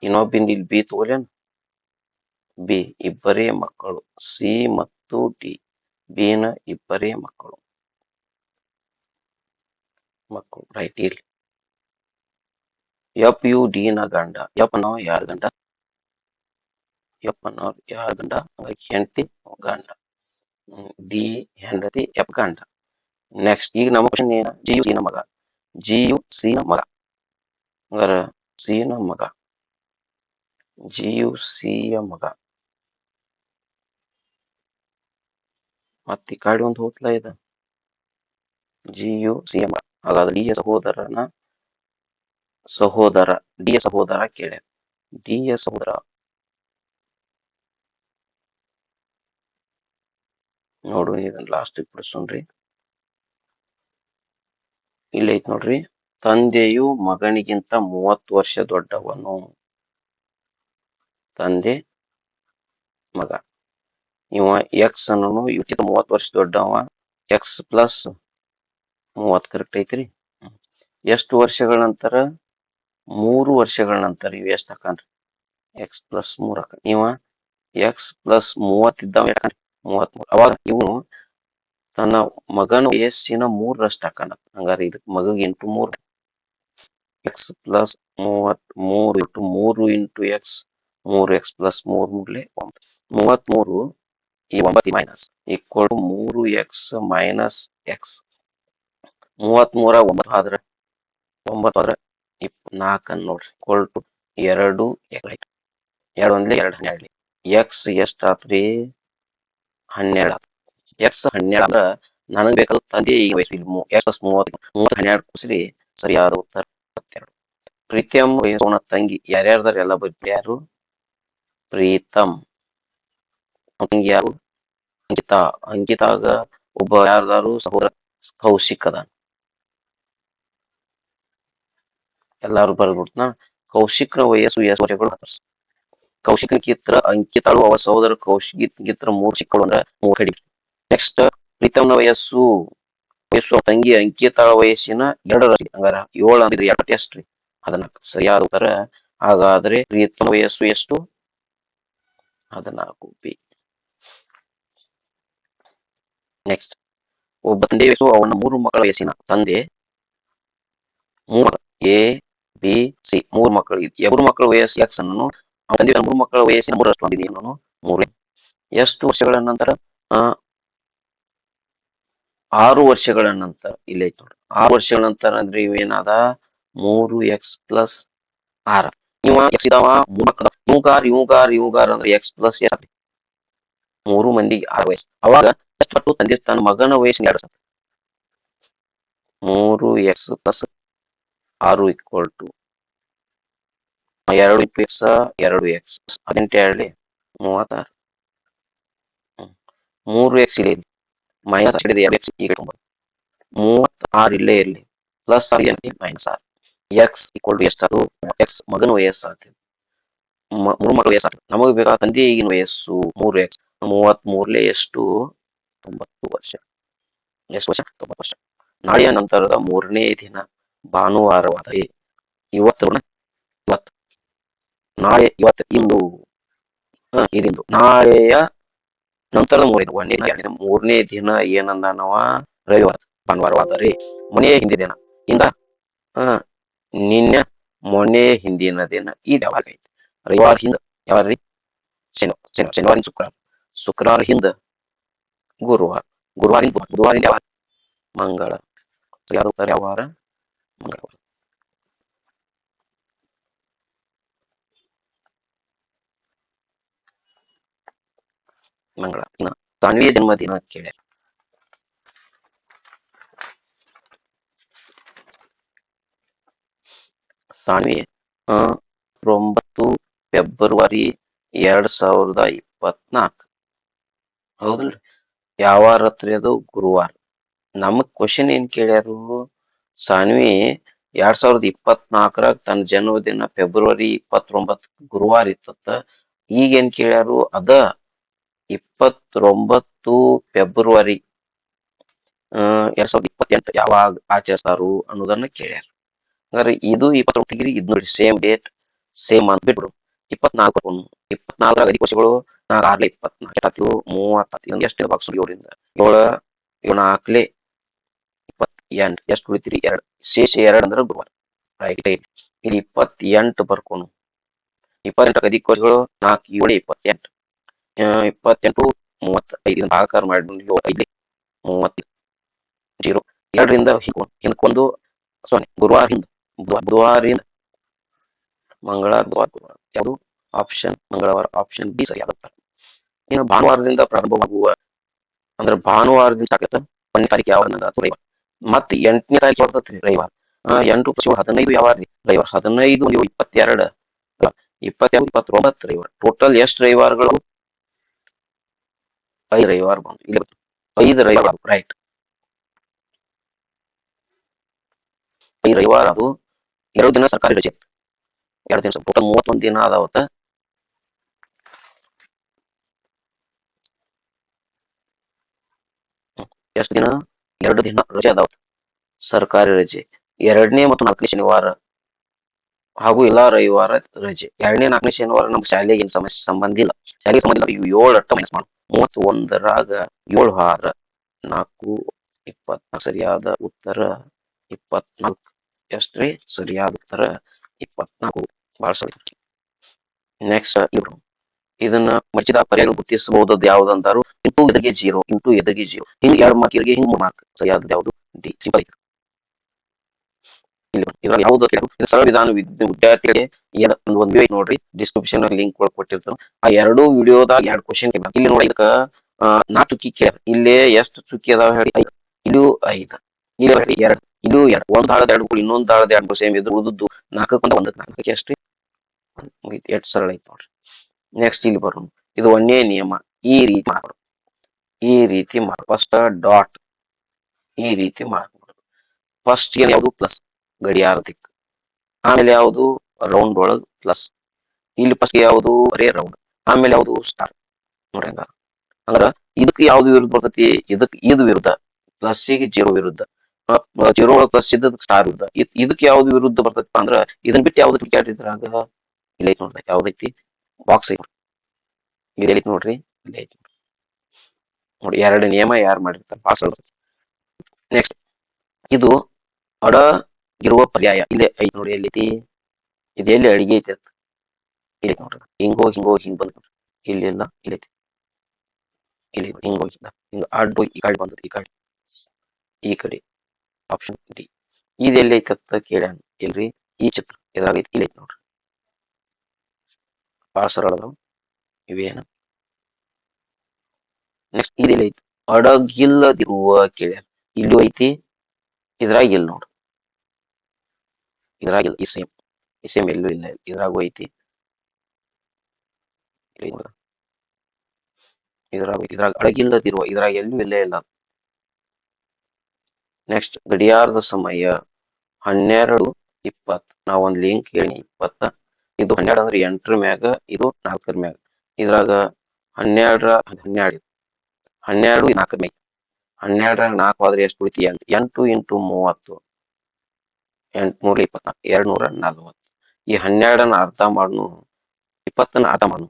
ಇನ್ನೊಬ್ಬಿಂದ ಇಲ್ಲಿ ಬಿ ತಗೋಲೇನು? ಬಿ ಇಬ್ಬರೇ ಮಕ್ಕಳು. ಸಿ ಮತ್ತು ಡಿ ಬಿ ನ ಇಬ್ಬರೇ ಮಕ್ಕಳು. ರೈಟ್. ಇಲ್ಲಿ ಎಫ್ ಯು ಡಿ ನ ಗಂಡ. ಎಫ್ ಅನ್ನೋ ಯಾರ ಗಂಡ? ಎಫ್ ಅನ್ನೋ ಯಾರ ಗಂಡ? ಹೆಂಡತಿ ಗಂಡ. ಡಿ ಹೆಂಡತಿ, ಎಫ್ ಗಂಡ. ನೆಕ್ಸ್ಟ್ ಈಗ ನಮ್ಮ ಕ್ವಶನ್ ಏನ? ಜಿ ಯು ಸಿ ನ ಮಗ. ಜಿ ಯು ಸಿ ನ ಮಗ. ಹಂಗಾರ ಸಿ ನ ಮಗ. ಜಿ ಯು ಸಿ ಯ ಮಗ. ಮತ್ತೆ ಈ ಕಾಡಿ ಒಂದು ಹೋಗ್ಲಾ ಇದೆ. ಜಿ ಯು ಸಿ ಯ ಮಗ. ಹಾಗಾದ್ರೆ ಡಿ ಯ ಸಹೋದರ ಡಿ ಯ ಸಹೋದರ ಕೇಳ. ಡಿ ಯ ಸಹೋದರ ನೋಡು, ಇದನ್ನ ಲಾಸ್ಟ್ ಬಿಡಿಸೋಣ್ರಿ. ಇಲ್ಲ ಐತ್ ನೋಡ್ರಿ. ತಂದೆಯು ಮಗನಿಗಿಂತ 30 ವರ್ಷ ದೊಡ್ಡವನು. ತಂದೆ ಮಗ. ಇವ ಎಕ್ಸ್ ಅನ್ನೋನು ಇವಕ್ಕಿಂತ 30 ವರ್ಷ ದೊಡ್ಡವ. ಎಕ್ಸ್ ಪ್ಲಸ್ 30 ಕರೆಕ್ಟ್ ಐತ್ರಿ. ಎಷ್ಟು ವರ್ಷಗಳ ನಂತರ? 3 ವರ್ಷಗಳ ನಂತರ ಇವ್ ಎಷ್ಟ್ ಹಾಕನ್ರಿ? ಎಕ್ಸ್ ಪ್ಲಸ್ 3 ಹಾಕ. ಇವ ಎಕ್ಸ್ ಪ್ಲಸ್ 30 ಇದ್ದಾವ 33. ಅವಾಗ ಇವನು ತನ್ನ ಮಗನ ವಯಸ್ಸಿನ 3ರಷ್ಟು ಹಾಕಣ. ಹಂಗಾರೆ ಇದಕ್ ಮಗಗೆ into 3. X plus 33 into 3 into X. 3x plus 3 ಮೂರ್ಲೆ 9. 33 ಈ 9 minus equal to 3x minus X. 33 9 ಆದ್ರೆ 9 ಆದ್ರೆ 24 ಅನ್ ನೋಡ್ರಿ. Equal to 2 right. 2 ಒಂದ್ಲೆ 2 12. ಎಕ್ಸ್ ಎಷ್ಟ್ ಆತ್ರಿ? 12 ಆತ್. ಎಕ್ಸ್ 12 ಅಂದ್ರ ನನಗ್ ಬೇಕಾದ ತಂದೆ ಈಗ ವಯಸ್ಸು ಎಕ್ಸ್ 30 12 ಕೂಡಿಸ್ರಿ ಸರಿಯಾದ ಉತ್ತರ 22. ಪ್ರೀತಮ್ ವಯಸ್ಸೋಣ ತಂಗಿ ಯಾರ್ಯಾರ್ದಾರ ಎಲ್ಲ ಬರೀ ಯಾರು? ಪ್ರೀತಮ್ ತಂಗಿ ಯಾರು? ಅಂಕಿತಾ. ಅಂಕಿತಾಗ ಒಬ್ಬ ಯಾರ್ದಾರು ಸಹೋದರ ಕೌಶಿಕ್ ಅದ. ಎಲ್ಲಾರು ಬರ್ಬಿಡ್ತನ. ಕೌಶಿಕ್ನ ವಯಸ್ಸು ಎಷ್ಟು ವರ್ಷಗಳು? ಕೌಶಿಕ್ಗಿಂತ ಅಂಕಿತಾಳು ಅವರ ಸಹೋದರ ಕೌಶಿಕ್ಗಿಂತ 3 ಚಿಕ್ಕಳು ಅಂದ್ರ 3 ಕಡಿ. ನೆಕ್ಸ್ಟ್ ಪ್ರೀತಮ್ನ ವಯಸ್ಸು ತಂಗಿ ಅಂಕಿತಾಳ ವಯಸ್ಸಿನ 2 ಹಂಗಾರ 7 ಅಂದ್ರೆ 2 ಎಷ್ಟ್ರಿ? 14. ಸರಿಯಾದ ಉತ್ತರ. ಹಾಗಾದ್ರೆ ಪ್ರೀತಮ್ ವಯಸ್ಸು ಎಷ್ಟು? 14 ಬಿ. ನೆಕ್ಸ್ಟ್ ಒಬ್ಬ ತಂದೆ ವಯಸ್ಸು ಅವನ 3 ಮಕ್ಕಳ ವಯಸ್ಸಿನ ತಂದೆ 3 ಎ ಬಿ ಸಿ 3 ಮಕ್ಕಳು. 2 ಮಕ್ಕಳ ವಯಸ್ಸು ಎಕ್ಸ್ ಅನ್ನು ಅವನ ತಂದೆ 3 ಮಕ್ಕಳ ವಯಸ್ಸಿನ 3ರಷ್ಟು ಅಂದಿದೆ. ಏನು 3. ಎಷ್ಟು ವರ್ಷಗಳ ನಂತರ? 6 ವರ್ಷಗಳ ನಂತರ. ಇಲ್ಲ ಐತ್ ನೋಡ್ರಿ. 6 ವರ್ಷಗಳ ನಂತರ ಅಂದ್ರೆ ಇವೇನಾದ 3x ಪ್ಲಸ್ 6. ಇವ ಎಕ್ಸ್ ಇದಾವ 3 ಮಕ್ಕಳ. ಇವುಗಾರ್ ಅಂದ್ರೆ ಎಕ್ಸ್ ಪ್ಲಸ್ 3 ಮಂದಿಗೆ 6 ವಯಸ್ಸು. ಅವಾಗ ಎಷ್ಟು ಪಟ್ಟು ತಂದೆ ತನ್ನ ಮಗನ ವಯಸ್ಸಿನ 2 3x plus 6 equal to 2 into X 2x 18 36. 3x ಇದೆ ಮೈನಸ್ 2x ಈಗ 36 ಇಲ್ಲೇ ಇರಲಿ. Plus 6 minus 6. X equal to ಎಷ್ಟಾದ್ರು ಎಕ್ಸ್ ಮಗನ ವಯಸ್ಸು ಆಗ್ತದೆ. 3 ಮಕ್ಕಳ ವಯಸ್ಸು ಆಗ್ತದೆ. ನಮಗೆ ಬೇಕಾದ ತಂದೆ ಈಗಿನ ವಯಸ್ಸು 3x. 33 ಎಷ್ಟು? 90 ವರ್ಷ. ಎಷ್ಟು ವರ್ಷ? 90 ವರ್ಷ. ನಾಳೆಯ ನಂತರದ 3ನೇ ದಿನ ಭಾನುವಾರವಾದರೆ ಇವತ್ತು ನಾಳೆ ಇವತ್ತು ಇಂದು ಇದಿಂದು ನಾಳೆಯ ನಂತರದ 3ನೇ ದಿನ ಏನಂದಾನವ? ರವಿವಾರ ಭಾನುವಾರವಾದರೆ ಮೊನ್ನೆಯ ಹಿಂದಿನ ದಿನ ಇಂದ ನಿನ್ನೆ ಮೊನ್ನೆಯ ಹಿಂದಿನ ದಿನ ಇದು ಯಾವಾಗ ಐತಿ? ರವಿವಾರ ಹಿಂದ ಯಾವಾರ್ರಿ? ಶನಿವಾರ ಶುಕ್ರವಾರ ಹಿಂದ ಗುರುವಾರ. ಬುಧವಾರ ಯಾವಾರ? ಮಂಗಳ. ಯಾವ್ದು ಉತ್ತರ? ಯಾವ ವಾರ? ಮಂಗಳವಾರ. ಮಂಗಳ. ಸಾನ್ವಿಯ ಜನ್ಮದಿನ ಕೇಳಿ. ಸಾನ್ವಿ 9 ಫೆಬ್ರವರಿ 2024. ಹೌದಲ್ರಿ? ಯಾವ ರಾತ್ರಿ ಅದು? ಗುರುವಾರ. ನಮಗ್ ಕ್ವಶನ್ ಏನ್ ಕೇಳ್ಯಾರು? ಸಾನ್ವಿ 2024 ತನ್ನ ಜನ್ಮದಿನ ಫೆಬ್ರವರಿ 29 ಗುರುವಾರ ಇತ್ತ. ಈಗೇನ್ ಕೇಳ್ಯಾರು? ಅದ 29 ಫೆಬ್ರವರಿ 2028 ಯಾವಾಗ ಆಚರಿಸ್ತಾರು ಅನ್ನೋದನ್ನ ಕೇಳ್ಯಾರ. ಹಂಗಾರೆ ಇದು 29 ಇದ್ ನೋಡಿ ಸೇಮ್ ಡೇಟ್ ಸೇಮ್ ಮಂತ್ ಬಿಟ್ಬಿಡು. 24 24 ಅಧಿಕ ವರ್ಷಗಳು 4 24 30 ಎಷ್ಟು ಬಾಕ್ಸ್ 7 7 4 28 ಎಷ್ಟು ಉಳಿತೀರಿ? 2 ಶೇಷ 2 ಅಂದ್ರೆ ಗುರುವಾರ. ರೈಟ್ ಇಲ್ಲಿ 28 ಬರ್ಕೋನು. 28 ಅಧಿಕ ವರ್ಷಗಳು 4 7 28. 28 35 ಇದನ್ನ ಭಾಗಾಕಾರ ಮಾಡಿ 5 30 0 2ರಿಂದ ಹಿಂದಕ್ಕೊಂದು ಗುರುವಾರ ಹಿಂದ ಬುಧವಾರದಿಂದ ಮಂಗಳವಾರ ಬುಧವಾರ ಯಾವುದು ಆಪ್ಷನ್ ಮಂಗಳವಾರ ಆಪ್ಷನ್ ಬಿ ಸರಿಯಾದ ಉತ್ತರ. ಇನ್ನು ಭಾನುವಾರದಿಂದ ಪ್ರಾರಂಭವಾಗುವ ಅಂದ್ರೆ ಭಾನುವಾರದಿಂದ ಆಗತ್ತ 1ನೇ ತಾರೀಕು ಯಾವ ರವಿವಾರ. ಮತ್ತೆ 8ನೇ ತಾರೀಕು ಬರ್ತೈತಿ ರವಿವಾರ. 8 + 15 ಯಾವ ರವಿವಾರ. 15 22 22 29 ರವಿವಾರ. ಟೋಟಲ್ ಎಷ್ಟು ರವಿವಾರಗಳು? 5 ರವಿವಾರ ಬಂದು ಇಲ್ಲಿ 5 ರವಿವಾರ ರೈಟ್. 5 ರವಿವಾರ ಅದು 2 ದಿನ ಸರ್ಕಾರಿ ರಜೆ. 2 ದಿನ ಟೋಟಲ್ 31 ದಿನ ಅದಾವತ್ತ. ಎಷ್ಟು ದಿನ? 2 ದಿನ ರಜೆ ಅದಾವತ್ತ ಸರ್ಕಾರಿ ರಜೆ. 2ನೇ ಮತ್ತು 4ನೇ ಶನಿವಾರ ಹಾಗೂ ಎಲ್ಲಾ ರವಿವಾರ ರಜೆ. 2ನೇ 4ನೇ ಶನಿವಾರ ನಮ್ಮ ಶಾಲೆಗೆ ಏನು ಸಮಸ್ಯೆ ಸಂಬಂಧ ಇಲ್ಲ. ಶಾಲೆಗೆ ಸಂಬಂಧ ಇಲ್ಲ. 7 ಅಟ್ಟ ಮೈನಸ್ ಮಾಡು. 31ರಾಗ 7 ಹಾರ 4 24 ಸರಿಯಾದ ಉತ್ತರ 24. ಎಷ್ಟ್ರಿ? ಸರಿಯಾದ ಉತ್ತರ 24. ಬಹಳ ಸರಿ. ನೆಕ್ಸ್ಟ್ ಇವರು ಇದನ್ನ ಮರ್ಚಿದ ಪರ್ಯಾಯ ಗುರುತಿಸಬಹುದಾದ ಯಾವ್ದು ಅಂತಾರು? ಇಂಟು ಎದುರಿಗೆ 0 ಇಂಟು ಎದುರಿಗೆ 0 ಹಿಂಗ್ 2 ಮಾರ್ಕ್ ಇವ್ರಿಗೆ ಹಿಂಗ್ 3 ಮಾರ್ಕ್. ಸರಿಯಾದ ಯಾವುದು? ಡಿ. ಸಿಂಪಲ್ ಐತಿ. ಇದ್ರಾಗ ಯಾವ್ದು ಸರಳ ವಿಧಾನ ವಿದ್ಯಾರ್ಥಿಗಳಿಗೆ ಒಂದು ವಿಡಿಯೋ ಐತಿ ನೋಡ್ರಿ, ಡಿಸ್ಕ್ರಿಪ್ಷನ್ ಲಿಂಕ್ ಕೊಟ್ಟಿರ್ತಾರ. ಆ 2 ವಿಡಿಯೋದಾಗ 2 ಕ್ವಶನ್ ಇಲ್ಲಿ ನೋಡಿ. ಇದಕ್ಕ 4 ಚುಕ್ಕಿ ಕೇಳ. ಇಲ್ಲೇ ಎಷ್ಟು ಚುಕ್ಕಿ ಅದಾವ ಹೇಳಿ? 5. ಇಲ್ಲೂ 5. ಇಲ್ಲಿ 2. ಇಲ್ಲೂ 2. ಒಂದ್ ದಾಳದ 2 ಇನ್ನೊಂದ್ ದಾಳದ 2 ಸೇಮ್ ಇದ್ರು ಉಳಿದದ್ದು 4ಕ್ಕೆ 4ಕ್ಕೆ ಎಷ್ಟ್ರಿ? ಎಷ್ಟು ಸರಳ ಐತಿ ನೋಡ್ರಿ. ನೆಕ್ಸ್ಟ್ ಇಲ್ಲಿ ಬರೋಣ. ಇದು 1ನೇ ನಿಯಮ. ಈ ರೀತಿ ಮಾಡೋದು. ಈ ರೀತಿ ಮಾಡು. ಫಸ್ಟ್ ಡಾಟ್ ಈ ರೀತಿ ಮಾಡೋದು. ಫಸ್ಟ್ ಯಾವುದು? ಪ್ಲಸ್ ಗಡಿಯಾರ ದಿಕ್ಕು. ಆಮೇಲೆ ಯಾವುದು? ರೌಂಡ್ ಒಳಗ್ ಪ್ಲಸ್. ಇಲ್ಲಿ ಫಸ್ಟ್ ಯಾವುದು? ಬರೇ ರೌಂಡ್. ಆಮೇಲೆ ಯಾವುದು? ಸ್ಟಾರ್. ನೋಡ್ರಿ ಅಂದ್ರ ಇದಕ್ಕೆ ಯಾವ್ದು ವಿರುದ್ಧ ಬರ್ತೈತಿ? ಇದಕ್ಕೆ ಇದು ವಿರುದ್ಧ. ಪ್ಲಸ್ಸಿಗೆ 0 ವಿರುದ್ಧ. 0 ಒಳಗೆ ಪ್ಲಸ್ ಇದ್ದದಕ್ಕೆ ಸ್ಟಾರ್ ವಿರುದ್ಧ. ಇದಕ್ಕೆ ಯಾವ್ದು ವಿರುದ್ಧ ಬರ್ತೈತಿ ಅಂದ್ರ ಇದನ್ನ ಬಿಟ್ಟು ಯಾವ್ದು ಕ್ಯಾಟಿದ್ರಾಗ ಇಲ್ಲ ಐತಿ ನೋಡ್ರಿ. ಯಾವ್ದೈತಿ? ಬಾಕ್ಸ್ ಐತಿ ಇಲ್ಲಿ ಐತಿ ನೋಡ್ರಿ. ಇಲ್ಲಿ ಐತಿ ನೋಡಿ. 2 ನಿಯಮ ಯಾರು ಮಾಡಿರ್ತಾರೆ ಪಾಸ್ ಆಗ್ತೈತಿ. ನೆಕ್ಸ್ಟ್ ಇದು ಅಡ ಇರುವ ಪರ್ಯಾಯ ಇಲ್ಲೇ ಐತಿ ನೋಡಿ. ಎಲ್ಲೈತಿ? ಇದು ಎಲ್ಲಿ ಅಡಿಗೆ ಐತಿ ಅಂತ ಇಲ್ಲಿ ನೋಡ್ರಿ. ಹಿಂಗೋ ಹಿಂಗ್ ಬಂದ್ ಇಲ್ಲಿ ಇಲ್ಲ. ಇಲ್ಲೈತಿ. ಇಲ್ಲಿ ಹಿಂಗ್ ಹೋಗಿದ್ದ ಹಿಂಗ ಅಡ್ಡು ಈ ಕಡೆ ಬಂದದ. ಈ ಕಡೆ ಆಪ್ಷನ್ ಡಿ. ಇದು ಎಲ್ಲಿ ಐತತ್ತ ಕೇಳ್ಯಾನ. ಇಲ್ರಿ ಈ ಚಿತ್ರ ಇದ್ರಾಗೈತಿ. ಇಲ್ಲಿ ಐತಿ ನೋಡ್ರಿ. ಬಹಳ ಸರಳ ಅದಾವ ಇವೇನು. ನೆಕ್ಸ್ಟ್ ಇದೆಲ್ಲ ಐತಿ? ಅಡಗಿಲ್ಲದಿರುವ ಕೇಳ್ಯಾನ. ಇಲ್ಲೂ ಐತಿ. ಇದ್ರಾಗ ಇಲ್ಲ ನೋಡ್ರಿ. ಇದ್ರಾಗಿಲ್ಲ. ಈ ಸೇಮ್ ಎಲ್ಲೂ ಇಲ್ಲ. ಇದ್ರಾಗೂ ಐತಿ. ಇದ್ರಾಗ ಅಡಗಿಲ್ಲದಿರುವ ಇದ್ರಾಗ ಎಲ್ಲೂ ಇಲ್ಲೇ ಇಲ್ಲ. ನೆಕ್ಸ್ಟ್ ಗಡಿಯಾರದ ಸಮಯ 12:20. ನಾವ್ ಒಂದ್ ಲಿಂಕ್ ಹೇಳಿ 20. ಇದು 12 ಅಂದ್ರೆ 8ರ ಮ್ಯಾಗ, ಇದು 4ರ ಮ್ಯಾಗ. ಇದ್ರಾಗ 12 12 12 4ರ ಮ್ಯಾಗ. 12 4 ಆದ್ರೆ ಎಷ್ಟು ಉಳಿತಿ? 8 8 ಇಂಟು 30 8 3 24 240. ಈ 12ನ ಅರ್ಧ ಮಾಡ್ನು 20ನ ಅರ್ಧ ಮಾಡ್ನು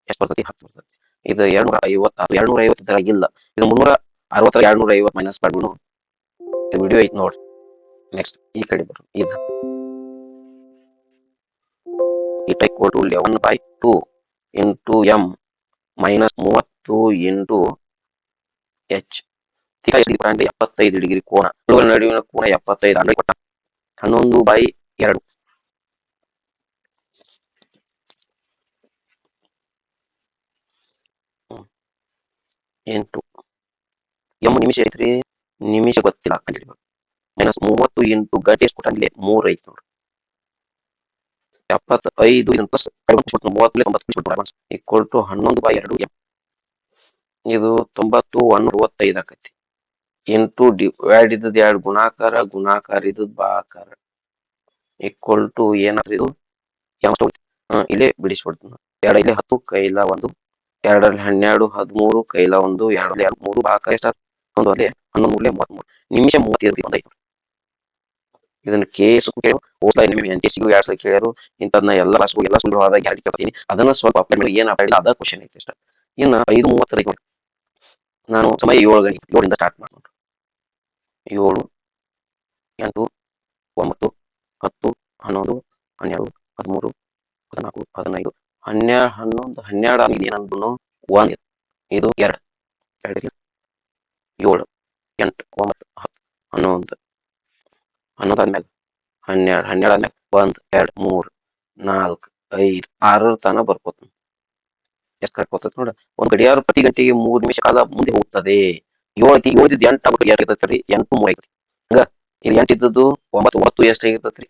ಎಷ್ಟು ಬರ್ತೈತಿ? 10 ಬರ್ತೈತಿ. ಇದು 250. 250 ಇದ್ರಾಗಿಲ್ಲ. ಇದು 360 250 ಮೈನಸ್ ಮಾಡ್ಬಿಡು. ವಿಡಿಯೋ ಐತಿ ನೋಡ್ರಿ. ನೆಕ್ಸ್ಟ್ ಈ ಕಡೆ ಬರು. ಇದು it equal to 11/2 into M minus 30 into H. Theta 75 degree ಕೋನ. ಇವುಗಳ ನಡುವಿನ ಕೋನ 75 ಅಂದ್ರೆ ಕೊಟ್ಟ 11/2 ಇಂಟು ಎಂ ನಿಮಿಷ ಐತ್ರಿ. ನಿಮಿಷ ಗೊತ್ತಿಲ್ಲ ಕಂಡಿಡ್ಬೇಕು. ಮೈನಸ್ 30 ಇಂಟು ಗಂಟೆ ಎಷ್ಟು ಕೊಟ್ಟಂಗಿಲ್ಲ 3 ಐತಿ ನೋಡ್ರಿ. 75 ಇದನ್ನ ಪ್ಲಸ್ 30 ಈಕ್ವಲ್ ಟು 11/2 ಎಂ. ಇದು 90 165 ಆಕತಿ. ಇಂಟು ಡಿವೈಡ್ ಇದ್ದದ್ದು 2 ಗುಣಾಕಾರ ಇದ್ದದ್ದು ಭಾಗಾಕಾರ ಈಕ್ವಲ್ ಟು ಏನಾದ್ರೂ ಇದು ಇಲ್ಲೇ ಬಿಡಿಸ್ಬಿಡ್ತೀನಿ. 2 ಇಲ್ಲಿ 10 ಕೈಲ 1 2 12 13 ಕೈಲ 1 2 3 ಭಾಗಾಕಾರ ಎಷ್ಟು? 1 ಅಲ್ಲೇ 11 33 ನಿಮಿಷ 30 ಒಂದೈತಿ. ಇದನ್ನ ಕೇಸ್ NTSCಗೂ 2 ಸಲ ಕೇಳ್ಯಾರು. ಇಂಥದ್ನ ಎಲ್ಲ ಸುಲಭವಾದ ಗ್ಯಾರಂಟಿ ಕೇಳ್ತೀನಿ. ಅದನ್ನ ಸ್ವಲ್ಪ ಅಪ್ಲೈ ಮಾಡಿ ಏನ್ ಅಪ್ಲೈ ಅದ ಕ್ವಶನ್ ಐತಿ ಇಷ್ಟ. ಇನ್ನು 5:30 ನೋಡಿ. ನಾನು ಸಮಯ 7 ಗಂಟೆ 7ರಿಂದ ಸ್ಟಾರ್ಟ್ ಮಾಡಿ 7 8 9 10 12, 13, 14, 15, 12, 11, 12 ಆದ್ಮೇಲೆ ಏನಂದ್ರು ಒಂದ್ ಇದು 2, 2 7, 8, 9, 10, 11, 11 ಆದ್ಮೇಲೆ 12, 12 ಆದ್ಮೇಲೆ 1, 2, 3, 4, 5, 6 ತನ ಬರ್ಕೋತ ಎಷ್ಟು ಕಟ್ಕೋತೈತಿ ನೋಡ. ಒಂದ್ ಗಡಿಯಾರ ಪ್ರತಿ ಗಂಟೆಗೆ 3 ನಿಮಿಷ ಕಾಲ ಮುಂದೆ ಹೋಗ್ತದೆ. 7 ಐತಿ, 7 ಇದ್ದು 8 ಆಗ್ಬಿಟ್ಟು 2 ಇರ್ತೈತಿ, 8 3 ಐತಿ. ಹಂಗ ಇಲ್ಲಿ 8 ಇದ್ದದ್ದು 9, 9 ಎಷ್ಟು ಆಗಿರ್ತೈತ್ರಿ?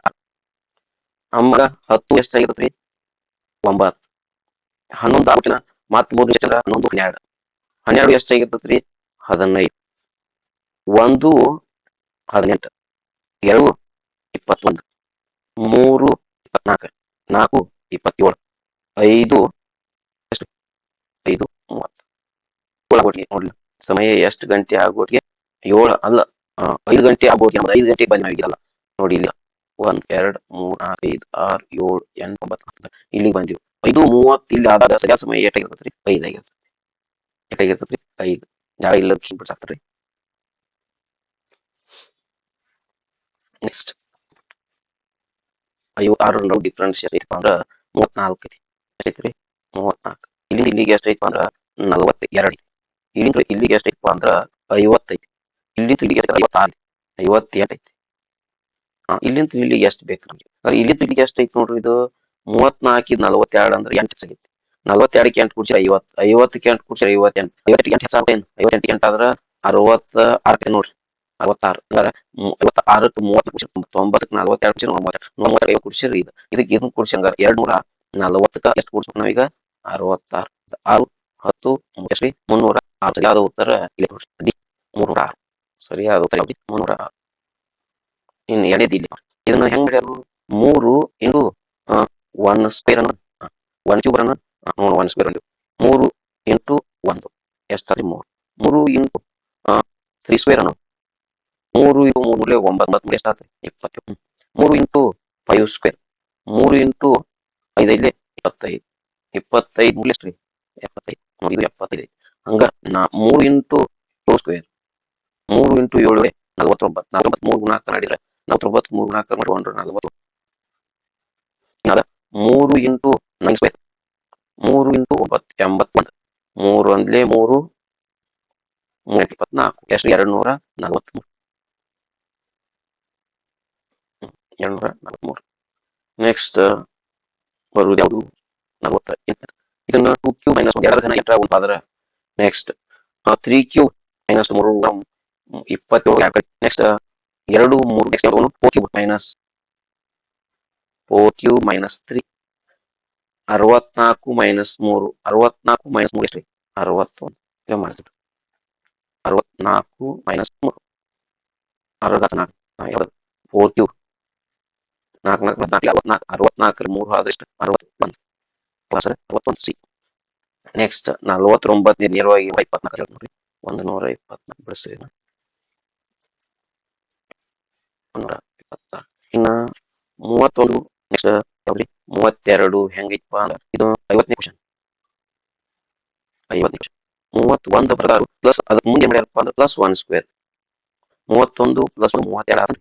ಆಮ್ಯಾಗ 10 ಎಷ್ಟು ಆಗಿರ್ತೈತ್ರಿ? 9. 11 ಆಗ್ಬಿಟ್ಟಿನ ಮತ್ತ್ 3 ನಿಮಿಷ 11, 12. 12 ಎಷ್ಟು ಆಗಿರ್ತೈತ್ರಿ? 15. 1 18. 2 21. 3 24. 4 27. 5 ಎಷ್ಟು? 5 30. ಒಳಗೊಟ್ಟಿಗೆ ನೋಡ್ಲಿ ಸಮಯ ಎಷ್ಟು ಗಂಟೆ ಆಗೋಟಿಗೆ? 7 ಅಲ್ಲ, 5 ಗಂಟೆ ಆಗೋಟಿಗೆ 5 ಗಂಟೆಗೆ ಬಂದ್ ಆಗಿದಲ್ಲ ನೋಡಿ ಇಲ್ಲಿ. 1 2 3 4 5 6 7 8 9 10 ಇಲ್ಲಿಗೆ ಬಂದಿವಿ. 5:30 ಇಲ್ಲಿ ಆದಾಗ ಸರಿಯಾದ ಸಮಯ ಎಷ್ಟಾಗಿರ್ತೈತ್ರಿ? 5 ಆಗಿರ್ತೈತಿ. ಎಷ್ಟಾಗಿರ್ತೈತ್ರಿ? 5. ಜಾಗ ಇಲ್ಲ ಬಿಡ್ಸಾಕ್ತಾರ್ರಿ. ನೆಕ್ಸ್ಟ್ 56 ಡಿಫ್ರೆನ್ಸ್ ಎಷ್ಟೈತಪ್ಪ ಅಂದ್ರ 34 ಐತಿ. ಎಷ್ಟೈತ್ರಿ? 34. ಇಲ್ಲಿಂದ ಇಲ್ಲಿಗೆ ಎಷ್ಟೈತಪ್ಪ ಅಂದ್ರ 42 ಐತಿ. ಇಲ್ಲಿಂದ ಇಲ್ಲಿಗೆ ಎಷ್ಟೈತಪ್ಪ ಅಂದ್ರ 50 ಐತಿ. ಇಲ್ಲಿಂದ ಇಲ್ಲಿಗೆ 56, 58 ಐತಿ. ಇಲ್ಲಿಂದ ಇಲ್ಲಿಗೆ ಎಷ್ಟು ಬೇಕು ನಮ್ಗೆ? ಇಲ್ಲಿಂದ ಇಲ್ಲಿಗೆ ಎಷ್ಟು ಐತಿ ನೋಡ್ರಿ ಇದು? 34 42 ಅಂದ್ರೆ 8 ಆಗೈತಿ. 42ಕ್ಕೆ 8 ಕೂಡಿಸಿ 50, 50ಕ್ಕೆ 8 ಕೂಡಿಸಿ 58, 58ಕ್ಕೆ 8 ಹೆಚ್ಚಾಗ್ತೇನು? 58ಕ್ಕೆ 8 ಆದ್ರ 66 ನೋಡ್ರಿ. 66 ಹಂಗಾರ 56ಕ್ಕೆ 30 ಕೂಡಿಸಿ 90ಕ್ಕೆ 42 ಕೂಡಿಸಿ 90ಕ್ಕೆ 50 ಕೂಡಿಸಿರಿ ಇದು. ಇದಕ್ಕೆ ಇದನ್ನ ಕೂಡಿಸಿ ಹಂಗಾರ 240ಕ್ಕೆ ಎಷ್ಟು ಕೂಡಿಸ್ಬೇಕು ನಾವೀಗ? 66. 6, 10, ಎಷ್ಟು? 306. ಸರಿಯಾದ ಉತ್ತರ ಇಲ್ಲಿ ನೋಡ್ರಿ. ಡಿ 306. ಸರಿಯಾದ ಉತ್ತರ ಯಾವ್ದು? 306. ಇನ್ನು ಎರಡನೇದು ಇಲ್ಲಿ ನೋಡ್ರಿ. ಇದನ್ನ ಹೆಂಗ್ ಮಾಡ್ಯಾರು? 3 ಇಂಟು 1 ಸ್ಕ್ವೇರ್ ಅನ್ನು 1 ಕ್ಯೂಬ್ ಅನ್ನು 1 ಸ್ಕ್ವೇರ್ ಅಂತೀವಿ. 3 ಇಂಟು 1 ಎಷ್ಟಾದ್ರಿ? 3. 3 ಇಂಟು 3 ಸ್ಕ್ವೇರ್ ಅನ್ನು 3 ಇಂಟು 3 9 3 ಎಷ್ಟಾದ್ರಿ? 20. 3 into 5 square 3 into 5 ಐದ್ಲೆ 25. 25 ಮೂರ್ಲೆ ಎಷ್ಟ್ರಿ? 75. ನೋಡಿ ಇದು 75 ಐತಿ. ಹಂಗ 3 ಇಂಟು 2 ಸ್ಕ್ವೇರ್ 3 ಇಂಟು 7 49. 49 3 ಗುಣಾಕಾರ ಮಾಡಿದ್ರೆ 49 3 ಗುಣಾಕಾರ ಮಾಡಿ 140. 3 ಇಂಟು 9 ಸ್ಕ್ವೇರ್ 3 ಇಂಟು 9 81. 3 ಒಂದ್ಲೆ 3 324. ಎಷ್ಟು? 243. 243. ನೆಕ್ಸ್ಟ್ ಬರುವುದು ಯಾವುದು? 48. ಇದನ್ನ 2 ಮೈನಸ್ 1 2 ಘನ ಎಂಟ್ರ ಒಂದು ಆದ್ರೆ next 3 minus 3 27. Next 2 3 next 4 minus 4 minus 3 64 minus 3 64 minus 3 ಎಷ್ಟು? 61. ಇದು ಮಾಡ್ತೀವಿ 64 ಮೈನಸ್ 3 64 ಯಾವ್ದು? 4 4 4 64 64 3 ಆದ್ರೆ ಎಷ್ಟು? 61. Sir 61 C. ನೆಕ್ಸ್ಟ್ 49 ನೇರವಾಗಿ 24 ನೋಡಿ. 124 ಬಿಡಿಸ್ರಿ 124. ಇನ್ನ 31 ನೆಕ್ಸ್ಟ್ ಯಾವ್ದ್ರಿ? 32 ಹೆಂಗೈತಪ್ಪ ಅಂದ್ರೆ ಇದು 50ನೇ ಕ್ವಶನ್. 50ನೇ ಕ್ವಶನ್ 31 ಪ್ರಕಾರ ಪ್ಲಸ್ ಅದಕ್ಕೆ ಮುಂದೆ ಮಾಡ್ಯಾರಪ್ಪ ಅಂದ್ರೆ ಪ್ಲಸ್ 1 ಸ್ಕ್ವೇರ್ 31 ಪ್ಲಸ್ 1 32 ಆದ್ರೆ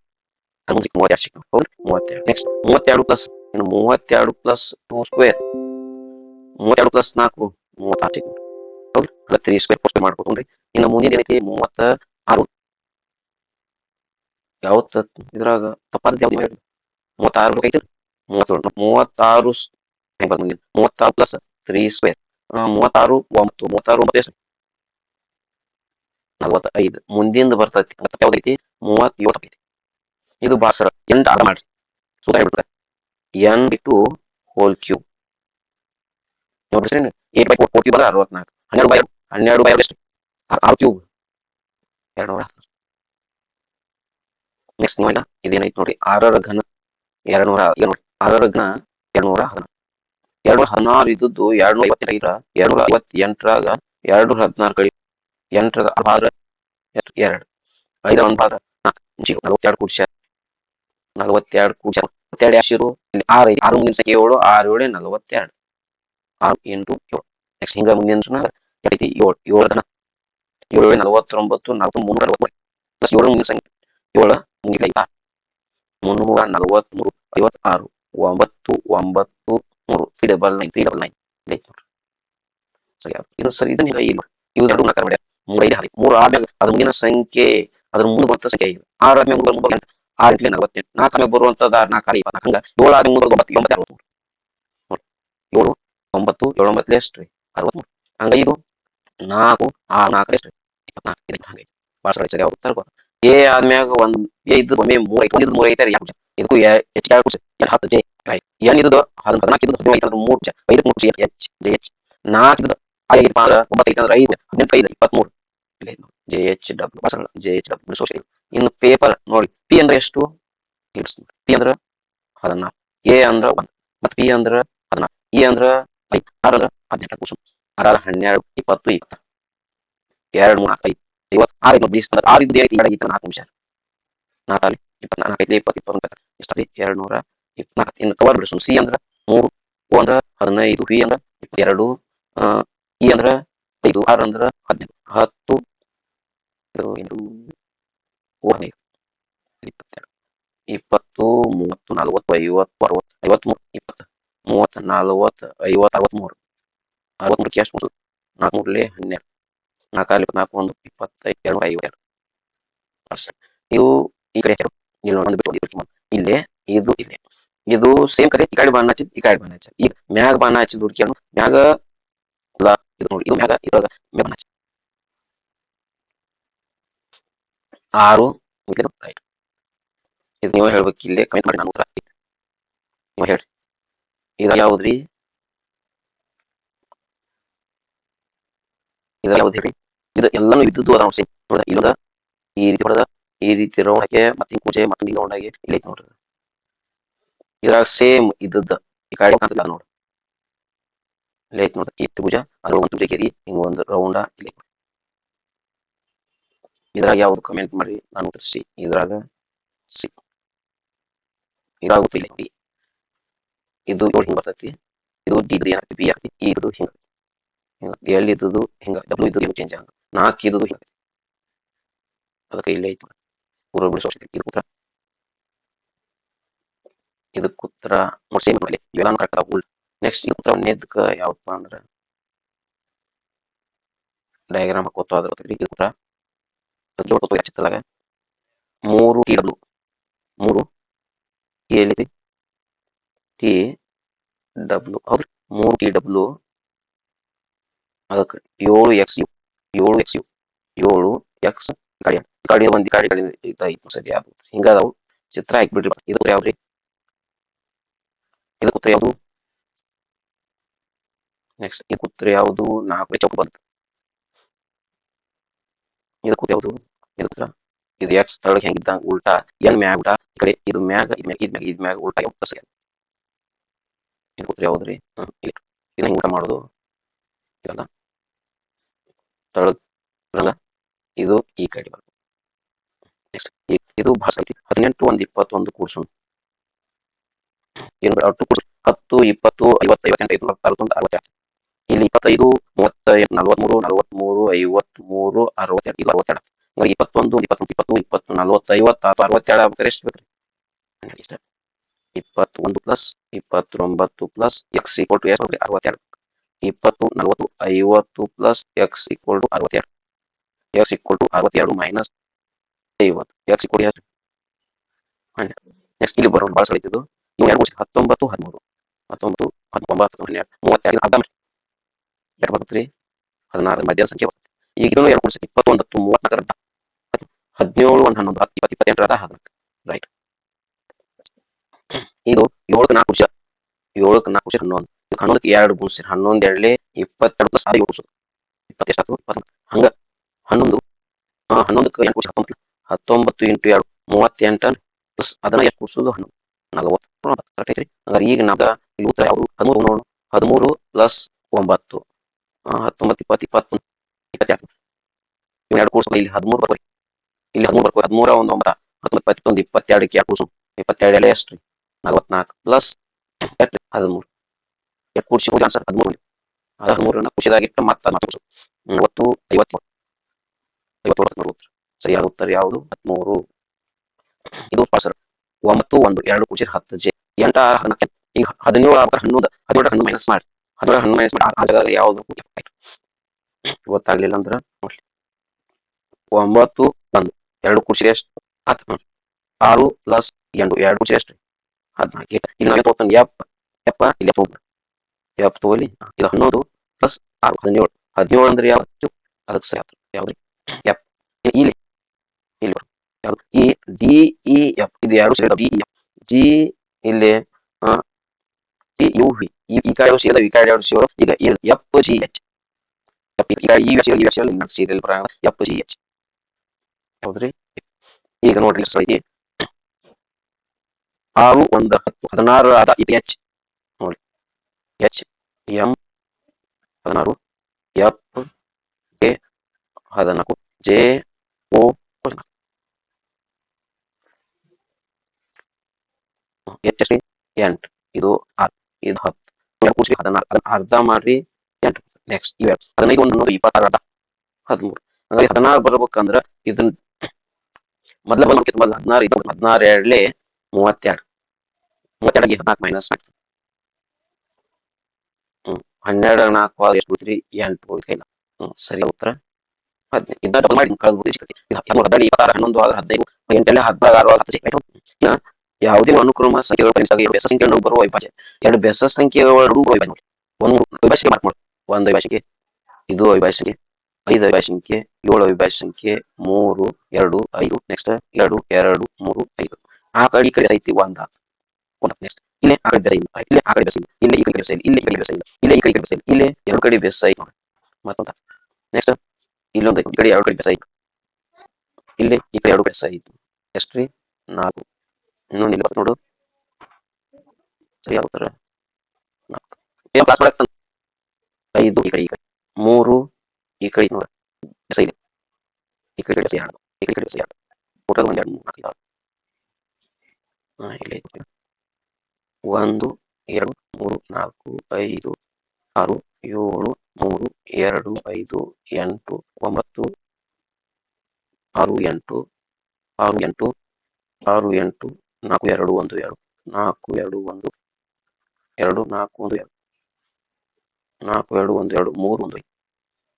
ಅದು ಮುಂದಕ್ಕೆ 32 ಸಿಕ್ತು. ಹೌದು 32. ನೆಕ್ಸ್ಟ್ 32 ಪ್ಲಸ್ ಇನ್ನು 32 ಪ್ಲಸ್ 2 ಸ್ಕ್ವೇರ್ 32 ಪ್ಲಸ್ 4 36 ಸಿಕ್ತು. ಹೌದು 3 ಸ್ಕ್ವೇರ್ 4 ಸ್ಕ್ವೇರ್ ಮಾಡ್ಕೊಕೊಂಡ್ರಿ. ಇನ್ನು ಮುಂದಿನ ಏನೈತಿ? 36. ಯಾವತ್ತ ಇದ್ರಾಗ ತಪ್ಪಾದ ಯಾವ್ದು ಹೇಳಿ? 36 ಐತಿ 37. 36 ಹೆಂಗ್ ಬಂದ ಮುಂದಿನ 36 ಪ್ಲಸ್ 3 ಸ್ಕ್ವೇರ್ 36 9 36 9 ಎಷ್ಟು? 45. ಮುಂದಿಂದ ಬರ್ತೈತಿ ಯಾವ್ದೈತಿ? 37 ಐತಿ. ಇದು ಬಾಸರ ಎಂಡ್ ಆದ ಮಾಡ್ರಿ ಸೂತ್ರ ಹೇಳ್ಬಿಡ್ತಾರೆ. ಎನ್ ಬಿಟ್ಟು ಹೋಲ್ ಕ್ಯೂಬ್ ನೋಡ್ರಿ 8/4 4 ಕ್ಯೂಬ್ ಅಂದ್ರೆ 64. 12/2 ಎಷ್ಟು? 6 ಕ್ಯೂಬ್ 216. ನೆಕ್ಸ್ಟ್ ನೋಡಿಲ್ಲ ಇದೇನೈತಿ ನೋಡ್ರಿ 6ರ ಘನ 200 ನೋಡಿ 6ರ ಘನ 216. 216 ಇದ್ದದ್ದು 258 258ರಾಗ 216 ಕಡಿ 8 ಭಾಗ 2 5 1 ಭಾಗ 4 42 ಕೂಡ್ಸ್ಯಾರ 42 ಕೂಡ್ಸ್ಯಾರ 42 ಯಾಶಿರು ಇಲ್ಲಿ 6 ಐತಿ 6 ಮುಂದಿನ ಸಂಖ್ಯೆ 7 6 7 42 6 8 7. ನೆಕ್ಸ್ಟ್ ಹಿಂಗ ಮುಂದಿನ ಐತಿ 7 7 ಘನ 7 49 4 343 ಪ್ಲಸ್ 7 ಮುಂದಿನ ಸಂಖ್ಯೆ 7 ಮುಂದಿನ 343 56 9 9 3 399 ಸರಿ ಇದು ಸರಿ ಇದನ್ನ ಈಗ ಇಲ್ಲ ಇವು ಎರಡು ನಕಾರ ಮಾಡ್ಯಾರ 3 5 ಹಾಕಿ 3 ಆದ್ಮೇಲೆ ಅದ್ರ ಮುಂದಿನ ಸಂಖ್ಯೆ ಅದ್ರ ಮುಂದೆ ಬರುವಂತ ಸಂಖ್ಯೆ 5 6 ಆದ್ಮೇಲೆ ಮುಂದೆ 9 6 ಇಂಟ್ಲಿ 48 4 ಆದ್ಮೇಲೆ ಬರುವಂತದ 4 24 ಹಂಗ 7 ಆದ್ಮೇಲೆ ಮುಂದೆ 9 9 63 7 9 7 9 ಎಷ್ಟು 63 ಹಂಗ ಇದು 4 6 4 ಎಷ್ಟು 24 ಇದಕ್ಕೆ ಹಂಗೈತಿ ಭಾಳ ಸರಿ ಅವ್ರು ಉತ್ತರ ಬರೋದು ಎ ಆದ್ಮ್ಯಾಗ ಒಂದ್ ಎ ಇದ್ದು ಒಮ್ಮೆ 3 ಐತಿ ಒಂದಿದ್ದು 3 ಐತಿ ಯಾಕೆ ಇದಕ್ಕೂ ಹೆಚ್ಚಿಗೆ ಯಾಕೆ ಏನು 10 ಜೆ ರೈಟ್ ಏನ್ ಇದ್ದು 14 ಇದ್ದು 15 ಐತಿ 3 J 5 3 J H J H 4 ಇದ್ದು 5 9 ಐತಿ ಅಂದ್ರೆ 5 18 5 23 ಜೆ ಎಚ್ ಡಬ್ಲ್ಯೂ ಭಾಳ ಜೆ ಎಚ್ ಡಬ್ಲ್ಯೂ ಸೋಷಿಯಲ್ ಇನ್ನು ಪೇಪರ್ ನೋಡಿ ಪಿ ಅಂದ್ರೆ ಎಷ್ಟು ಪಿ ಅಂದ್ರೆ 14 ಎ ಅಂದ್ರ 1 ಮತ್ ಪಿ ಅಂದ್ರ 14 ಇ ಅಂದ್ರ 5 ಆರ್ ಅಂದ್ರ 18 ಕೂಸು 6 12 20 20 2 3 5 50 6 20 6 ಇದ್ದು ಏನೈತಿ 2 4 ನಿಮಿಷ 4 24 ಐತಿ 20 21 ಎಷ್ಟು 224 ಇನ್ನು ಕವರ್ ಬಿಡಿಸು ಸಿ ಅಂದ್ರ 3 ಓ ಅಂದ್ರ 15 ಪಿ ಅಂದ್ರ 22 ಇ ಅಂದ್ರ 5 ಆರ್ ಅಂದ್ರ 18 10 ಇದು 15 22 20 30 40 50 60 53 20 30 40 50 60 63 ಎಷ್ಟು 4 3 12 4 24 1 25 252 ಇವು ಈ ಕಡೆ ಇಲ್ಲಿ ಒಂದು ಬಿಟ್ಟು ಇಲ್ಲೇ ಇದು ಇಲ್ಲೇ ಇದು ಸೇಮ್ ಕಡೆ ಈ ಕಡೆ ಬಾಣ ಹಚ್ಚಿ ಈ ಕಡೆ ಬಾಣ ಹಚ್ಚಿ ಈಗ ಮ್ಯಾಗ ಬಾಣ ಹಚ್ಚಿ ಹುಡುಕಿ ಮ್ಯಾಗ ಇದು ನೋಡಿ ಇದು ಮ್ಯಾಗ ಇದ್ರಾಗ ಮ್ಯಾಗ ಬಾಣ ಹಚ್ಚಿ 6 ರೈಟ್ ಇದು ನೀವು ಹೇಳ್ಬೇಕು ಇಲ್ಲೇ ಕಮೆಂಟ್ ಮಾಡಿ ನಾನು ಉತ್ತರ ನೀವು ಹೇಳ್ರಿ ಇದ ಯಾವ್ದ್ರಿ ಇದ ಯಾವ್ದು ಹೇಳಿ ಇದು ಎಲ್ಲಾನು ಇದ್ದದ್ದು ಅದಾವ ಸೇಮ್ ನೋಡ ಇಲ್ಲದ ಈ ರೀತಿ ಹೊಡೆದ ಈ ರೀತಿ ರೌಂಡ್ ಹಾಕಿ ಮತ್ತೆ ಕೂಚೆ ಮತ್ತೆ ರೌಂಡ್ ಆಗಿ ಇಲ್ಲಿ ನೋಡ್ರಿ ಇದ್ರಾಗ ಸೇಮ್ ಇದ್ದದ್ದು ಈ ಕಡೆ ಕಾಣ್ತದ ನೋಡ್ರಿ ಇಲ್ಲಿ ಐತಿ ನೋಡ್ರಿ ಈ ತ್ರಿಭುಜ ಅದ್ರ ಒಂದು ತ್ರಿಭುಜ ಕೇರಿ ಹಿಂಗ ಒಂದು ರೌಂಡ ಇಲ್ಲಿ ಇದ್ರಾಗ ಯಾವ್ದು ಕಮೆಂಟ್ ಮಾಡಿ ನಾನು ಉತ್ತರಿಸಿ ಇದ್ರಾಗ ಸಿ ಇದ್ರಾಗ ಉತ್ತರ ಇಲ್ಲಿ ಇದು ಏಳು ಹಿಂಗ ಬರ್ತೈತಿ ಇದು ಡಿ ಏನಾಗ್ತಿ ಬಿ ಆಗ್ತಿ ಇದು ಹಿಂಗ ಎಲ್ಲಿ ಇದ್ದದ್ದು ಹಿಂಗ ಡಬ್ಲ್ಯೂ ಇದ್ದು ಚೇಂಜ್ ಆಗ 4 ಇದ್ದು ಹಿಂಗ ಅದಕ್ಕೆ ಇಲ್ಲೇ ಐತಿ ಪೂರ್ವ ಬಿಡಿಸೋ ಇದು ಉತ್ತರ ಇದಕ್ಕೆ ಉತ್ತರ ನೋಡಿ ಸೇಮ್ ಮಾಡಿ ಇವೆಲ್ಲ ಕರೆಕ್ಟ್ ಉಲ್ಟ್ ನೆಕ್ಸ್ಟ್ ಈ ಉತ್ತರ ನೇದಕ ಯಾವಪ್ಪ ಅಂದ್ರೆ ಡಯಾಗ್ರಾಮ್ ಹಾಕೋತ ಅದ್ರ ಇದು ಉತ್ತರ ಜೋಡ್ಕೋತ ಹಚ್ಚಿತ್ತದಾಗ 3 ಟಿ ಡಬ್ಲ್ಯೂ 3 ಎಲ್ಲಿದೆ ಟಿ ಡಬ್ಲ್ಯೂ ಹೌದು 3 ಟಿ ಡಬ್ಲ್ಯೂ ಅದಕ್ಕೆ 7 X U 7 X U 7 X ಗಾಡಿ ಗಾಡಿ ಒಂದು ಗಾಡಿ ಇದಾಯ್ತು ಸರಿ ಅದು ಹಿಂಗದಾವು ಚಿತ್ರ ಹಾಕ್ಬಿಡ್ರಿ ಇದು ಯಾವ್ದ್ರಿ ಇದು ಉತ್ತರ ಯಾವುದು ನೆಕ್ಸ್ಟ್ ಈ ಉತ್ತರ ಯಾವುದು 4 ಚೌಕ ಬಂತು ಇದಕ್ಕೆ ಉತ್ತರ ಯಾವುದು ಇದು ಉತ್ತರ ಇದು ಎಕ್ಸ್ ತಳಗೆ ಹೆಂಗಿದ್ದ ಉಲ್ಟಾ ಎನ್ ಮ್ಯಾಗ ಉಲ್ಟಾ ಈ ಕಡೆ ಇದು ಮ್ಯಾಗ ಇದ್ ಮ್ಯಾಗ ಉಲ್ಟಾ ಯಾವ್ದು ಸರಿ ಇದು ಉತ್ತರ ಯಾವ್ದ್ರಿ ಇದನ್ನ ಊಟ ಮಾಡೋದು ಇದಲ್ಲ ತಳಗ ಇದು ಈ ಕಡೆ ಬರೋದು ನೆಕ್ಸ್ಟ್ ಇದು ಭಾಷೆ ಐತಿ 18 1 21 ಕೂರ್ಸೋಣ ಏನು 10 20 50 58 61 62 ಇಲ್ಲಿ 25 30 43 43 53 62 ಇದು 62 ಇವಾಗ 21 21 20 40 50 62 ಆಗ್ಬೇಕಾದ್ರೆ ಎಷ್ಟು ಬೇಕ್ರಿ 21 plus 29 plus X equal to ಎಷ್ಟು 62 20 40 50 plus X equal to 62 X equal to 62 minus 50 X equal ಎಷ್ಟು ನೆಕ್ಸ್ಟ್ ಇಲ್ಲಿ ಬರೋದು ಭಾಳ ಸಳಿತಿದ್ದು ಇವು ಎರಡು 19 13 19 19 12 32 ಅರ್ಧ ಎರಡು ಬರ್ತೈತ್ರಿ 16 ಮಧ್ಯ ಸಂಖ್ಯೆ ಬರ್ತೈತಿ ಈಗ ಇದನ್ನು ಎರಡು 21 34 17 1 11 10 20 28 14 ರೈಟ್ ಇದು 7ಕ್ಕೆ 4 ವರ್ಷ 7ಕ್ಕೆ 4 ವರ್ಷ 11 11ಕ್ಕೆ 2 ಗುಣಿಸಿ 11 ಎರಡ್ಲೆ 22 ಪ್ಲಸ್ 6 ಗುಣಿಸೋದು 20 ಎಷ್ಟು ಹಂಗ 11 11ಕ್ಕೆ 8 ಗುಣಿಸಿ 19 19 ಇಂಟು 2 38 ಪ್ಲಸ್ ಅದನ್ನ ಎಷ್ಟು ಗುಣಿಸೋದು 11 40 ಕರೆಕ್ಟ್ ಐತ್ರಿ ಹಂಗಾರೆ ಈಗ ನಮ್ಗೆ ಇಲ್ಲಿ ಉತ್ತರ ಯಾವುದು 13 ನೋಡು 13 ಪ್ಲಸ್ 9 19 20 20 22 ಇವು ಎರಡು ಕೂಡಿಸ್ಕೊ ಇಲ್ಲಿ 13 ಬರ್ಕೊ ಇಲ್ಲಿ 13 ಬರ್ಕೊ 13 ಒಂದು 9 19 21 22ಕ್ಕೆ 2 ಕೂಡಿಸು 22 ಎಳೆ ಎಷ್ಟು 44 ಪ್ಲಸ್ 13 ಎಷ್ಟು ಕೂಡಿಸಿ ಆನ್ಸರ್ 13 ಅದು 13 ಖುಷಿದಾಗಿಟ್ಟು ಮತ್ತೆ 40 53 57 ಸರಿಯಾದ ಉತ್ತರ ಯಾವುದು 13 ಇದು ಸರ್ 9 1 2 ಕೂಡಿಸಿ 10 ಜೆ ಎಂಟ 14 ಈಗ 17 ಆಗ್ಬೇಕಾರೆ 11 17 ಮೈನಸ್ ಮಾಡಿ 17 ಮೈನಸ್ ಮಾಡಿ ಆ ಜಾಗದಾಗ ಯಾವ್ದು ಗೊತ್ತಾಗ್ಲಿಲ್ಲ ಅಂದ್ರ ನೋಡ್ರಿ 9 ಬಂದು 2 ಕೂಡಿಸಿದ್ರೆ ಎಷ್ಟು 10 6 ಪ್ಲಸ್ 8 2 ಕೂಡಿಸಿದ್ರೆ ಎಷ್ಟು 14 ಈಗ ನಾವೇನ್ ತಗೋತಾನೆ ಯಪ್ಪ ಇಲ್ಲಿ ತಗೋಲಿ ಇದು 11 ಪ್ಲಸ್ 6 17 ಅಂದ್ರೆ ಯಾವತ್ತು ಅದಕ್ಕೆ ಸರಿ ಆಗ್ತದೆ ಯಾವ್ದು ಎಫ್ ಇಲ್ಲಿ ಇಲ್ಲಿ ಯಾವ್ದು ಈ ಡಿ ಇ ಎಫ್ ಇದು ಎರಡು ಸೇರಿದ ಡಿ ಇ ಎಫ್ ಜಿ ಇಲ್ಲಿ ಯು ವಿ ಈ ಕಡೆ ಸೇರಿದ ಈ ಕಡೆ ಎರಡು ಸೇರೋ ಈಗ ಎಫ್ ಜಿ ಎಚ್ ಈಗ ಸೀರಿಯಲ್ ಎಫ್ ಜಿ ಎಚ್ ಹೌದ್ರಿ ಈಗ ನೋಡ್ರಿ ಐತಿ 6 1 10 16 ಆದ ಇದು ಎಚ್ ನೋಡಿ H M 16 F A 14 J O 8 ಇದು 6 ಇದು 10 ಕೂಡಿಸಿ 16 ಅದನ್ನ ಅರ್ಧ ಮಾಡ್ರಿ 8 ನೆಕ್ಸ್ಟ್ 15 1 26 ಅರ್ಧ 13 ಹಾಗಾಗಿ 16 ಬರ್ಬೇಕಂದ್ರ ಇದನ್ನ ಮೊದಲ 16 ಇದು 16 ಎರಡ್ಲೆ 32 32 14 ಮೈನಸ್ ಮಾಡ್ತೀವಿ 12 4 ಎಷ್ಟು ಉಳಿದ್ರಿ 8 ಉಳಿತೈಲ್ಲ ಸರಿ ಉತ್ತರ 15 ಇದ್ದ ಡಬಲ್ ಮಾಡಿ ಕಳೆದ್ಬಿಟ್ಟು ಸಿಗ್ತೈತಿ 13 26 11 15 8 16 ಯಾವುದೇ ಅನುಕ್ರಮ ಸಂಖ್ಯೆಗಳ ಪರಿಣಿಸಿದಾಗ ಬೆಸ ಸಂಖ್ಯೆಗಳು ಬರುವ ಅವಿಭಾಜ್ಯ ಎರಡು ಬೆಸ ಸಂಖ್ಯೆಗಳು ಒಂದು ಅವಿಭಾಜ್ಯ ಮಾರ್ಕ್ ಮಾಡಿ ಒಂದು ಅವಿಭಾಜ್ಯ ಇದು ಅವಿಭಾಜ್ಯ ಸಂಖ್ಯೆ 5 ಅವಿಭಾಜ್ಯ ಸಂಖ್ಯೆ 7 ಅವಿಭಾಜ್ಯ ಸಂಖ್ಯೆ 3 2 5 ನೆಕ್ಸ್ಟ್ 2 2 3 5 ಆ ಕಡೆ ಈ ಕಡೆ ಐತಿ ಒಂದ ನೆಕ್ಸ್ಟ್ ಇಲ್ಲಿ ಆ ಕಡೆ ಬೆಸ ಇಲ್ಲ ಇಲ್ಲಿ ಆ ಕಡೆ ಬೆಸ ಇಲ್ಲ ಇಲ್ಲಿ ಈ ಕಡೆ ಬೆಸ ಇಲ್ಲ ಇಲ್ಲಿ ಈ ಕಡೆ ಬೆಸ ಇಲ್ಲ ಇಲ್ಲಿ ಈ ಕಡೆ ಬೆಸ ಇಲ್ಲ ಇಲ್ಲಿ ಎರಡು ಕಡೆ ಬೆಸ ಐತಿ ನೋಡಿ ಮತ್ತೊಂದ ನೆಕ್ಸ್ಟ್ ಇಲ್ಲೊಂದು ಈ ಕಡೆ ಎರಡು ಕಡೆ ಬೆಸ ಐತಿ ಇಲ್ಲಿ ಈ ಕಡೆ ಎರಡು ಬೆಸ ಐತಿ ಎಷ್ಟ್ರಿ 4 ಇನ್ನೊಂದು ಇಲ್ಲಿ ನೋಡು ಸರಿ ಆಗ್ತಾರ 4 ಕ್ಲಾಸ್ ಮಾಡಕ್ 5 ಈ ಕಡೆ 3 ಈ ಕಡೆ ನೋಡ ಬೆಸ ಇದೆ ಈ ಕಡೆ ಬೆಸ 2 ಈ ಕಡೆ ಬೆಸ 2 ಟೋಟಲ್ 1 2 3 4 ಇಲ್ಲಿ 1 2 3 4 5 6 7 3 2 5 8 9 6 8 6 8 6 8 4 2 1 2 4 2 1 2 4 1 2 4 2 1 2 3 1 3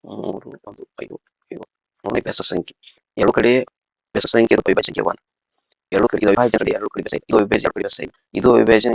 1 5 ನೋಡಿ ಬೆಸ ಸಂಖ್ಯೆ ಎರಡು ಕಡೆ ಬೆಸ ಸಂಖ್ಯೆ ಅವಿಭಾಜ್ಯ ಸಂಖ್ಯೆ 1 ಎರಡು ಕಡೆ ಇದು ಅವಿಭಾಜ್ಯ ಎರಡು ಕಡೆ ಬೆಸ ಇದು ಅವಿಭಾಜ್ಯ ಎರಡು ಕಡೆ ಬೆಸ ಇದು ಅವಿಭಾಜ್ಯ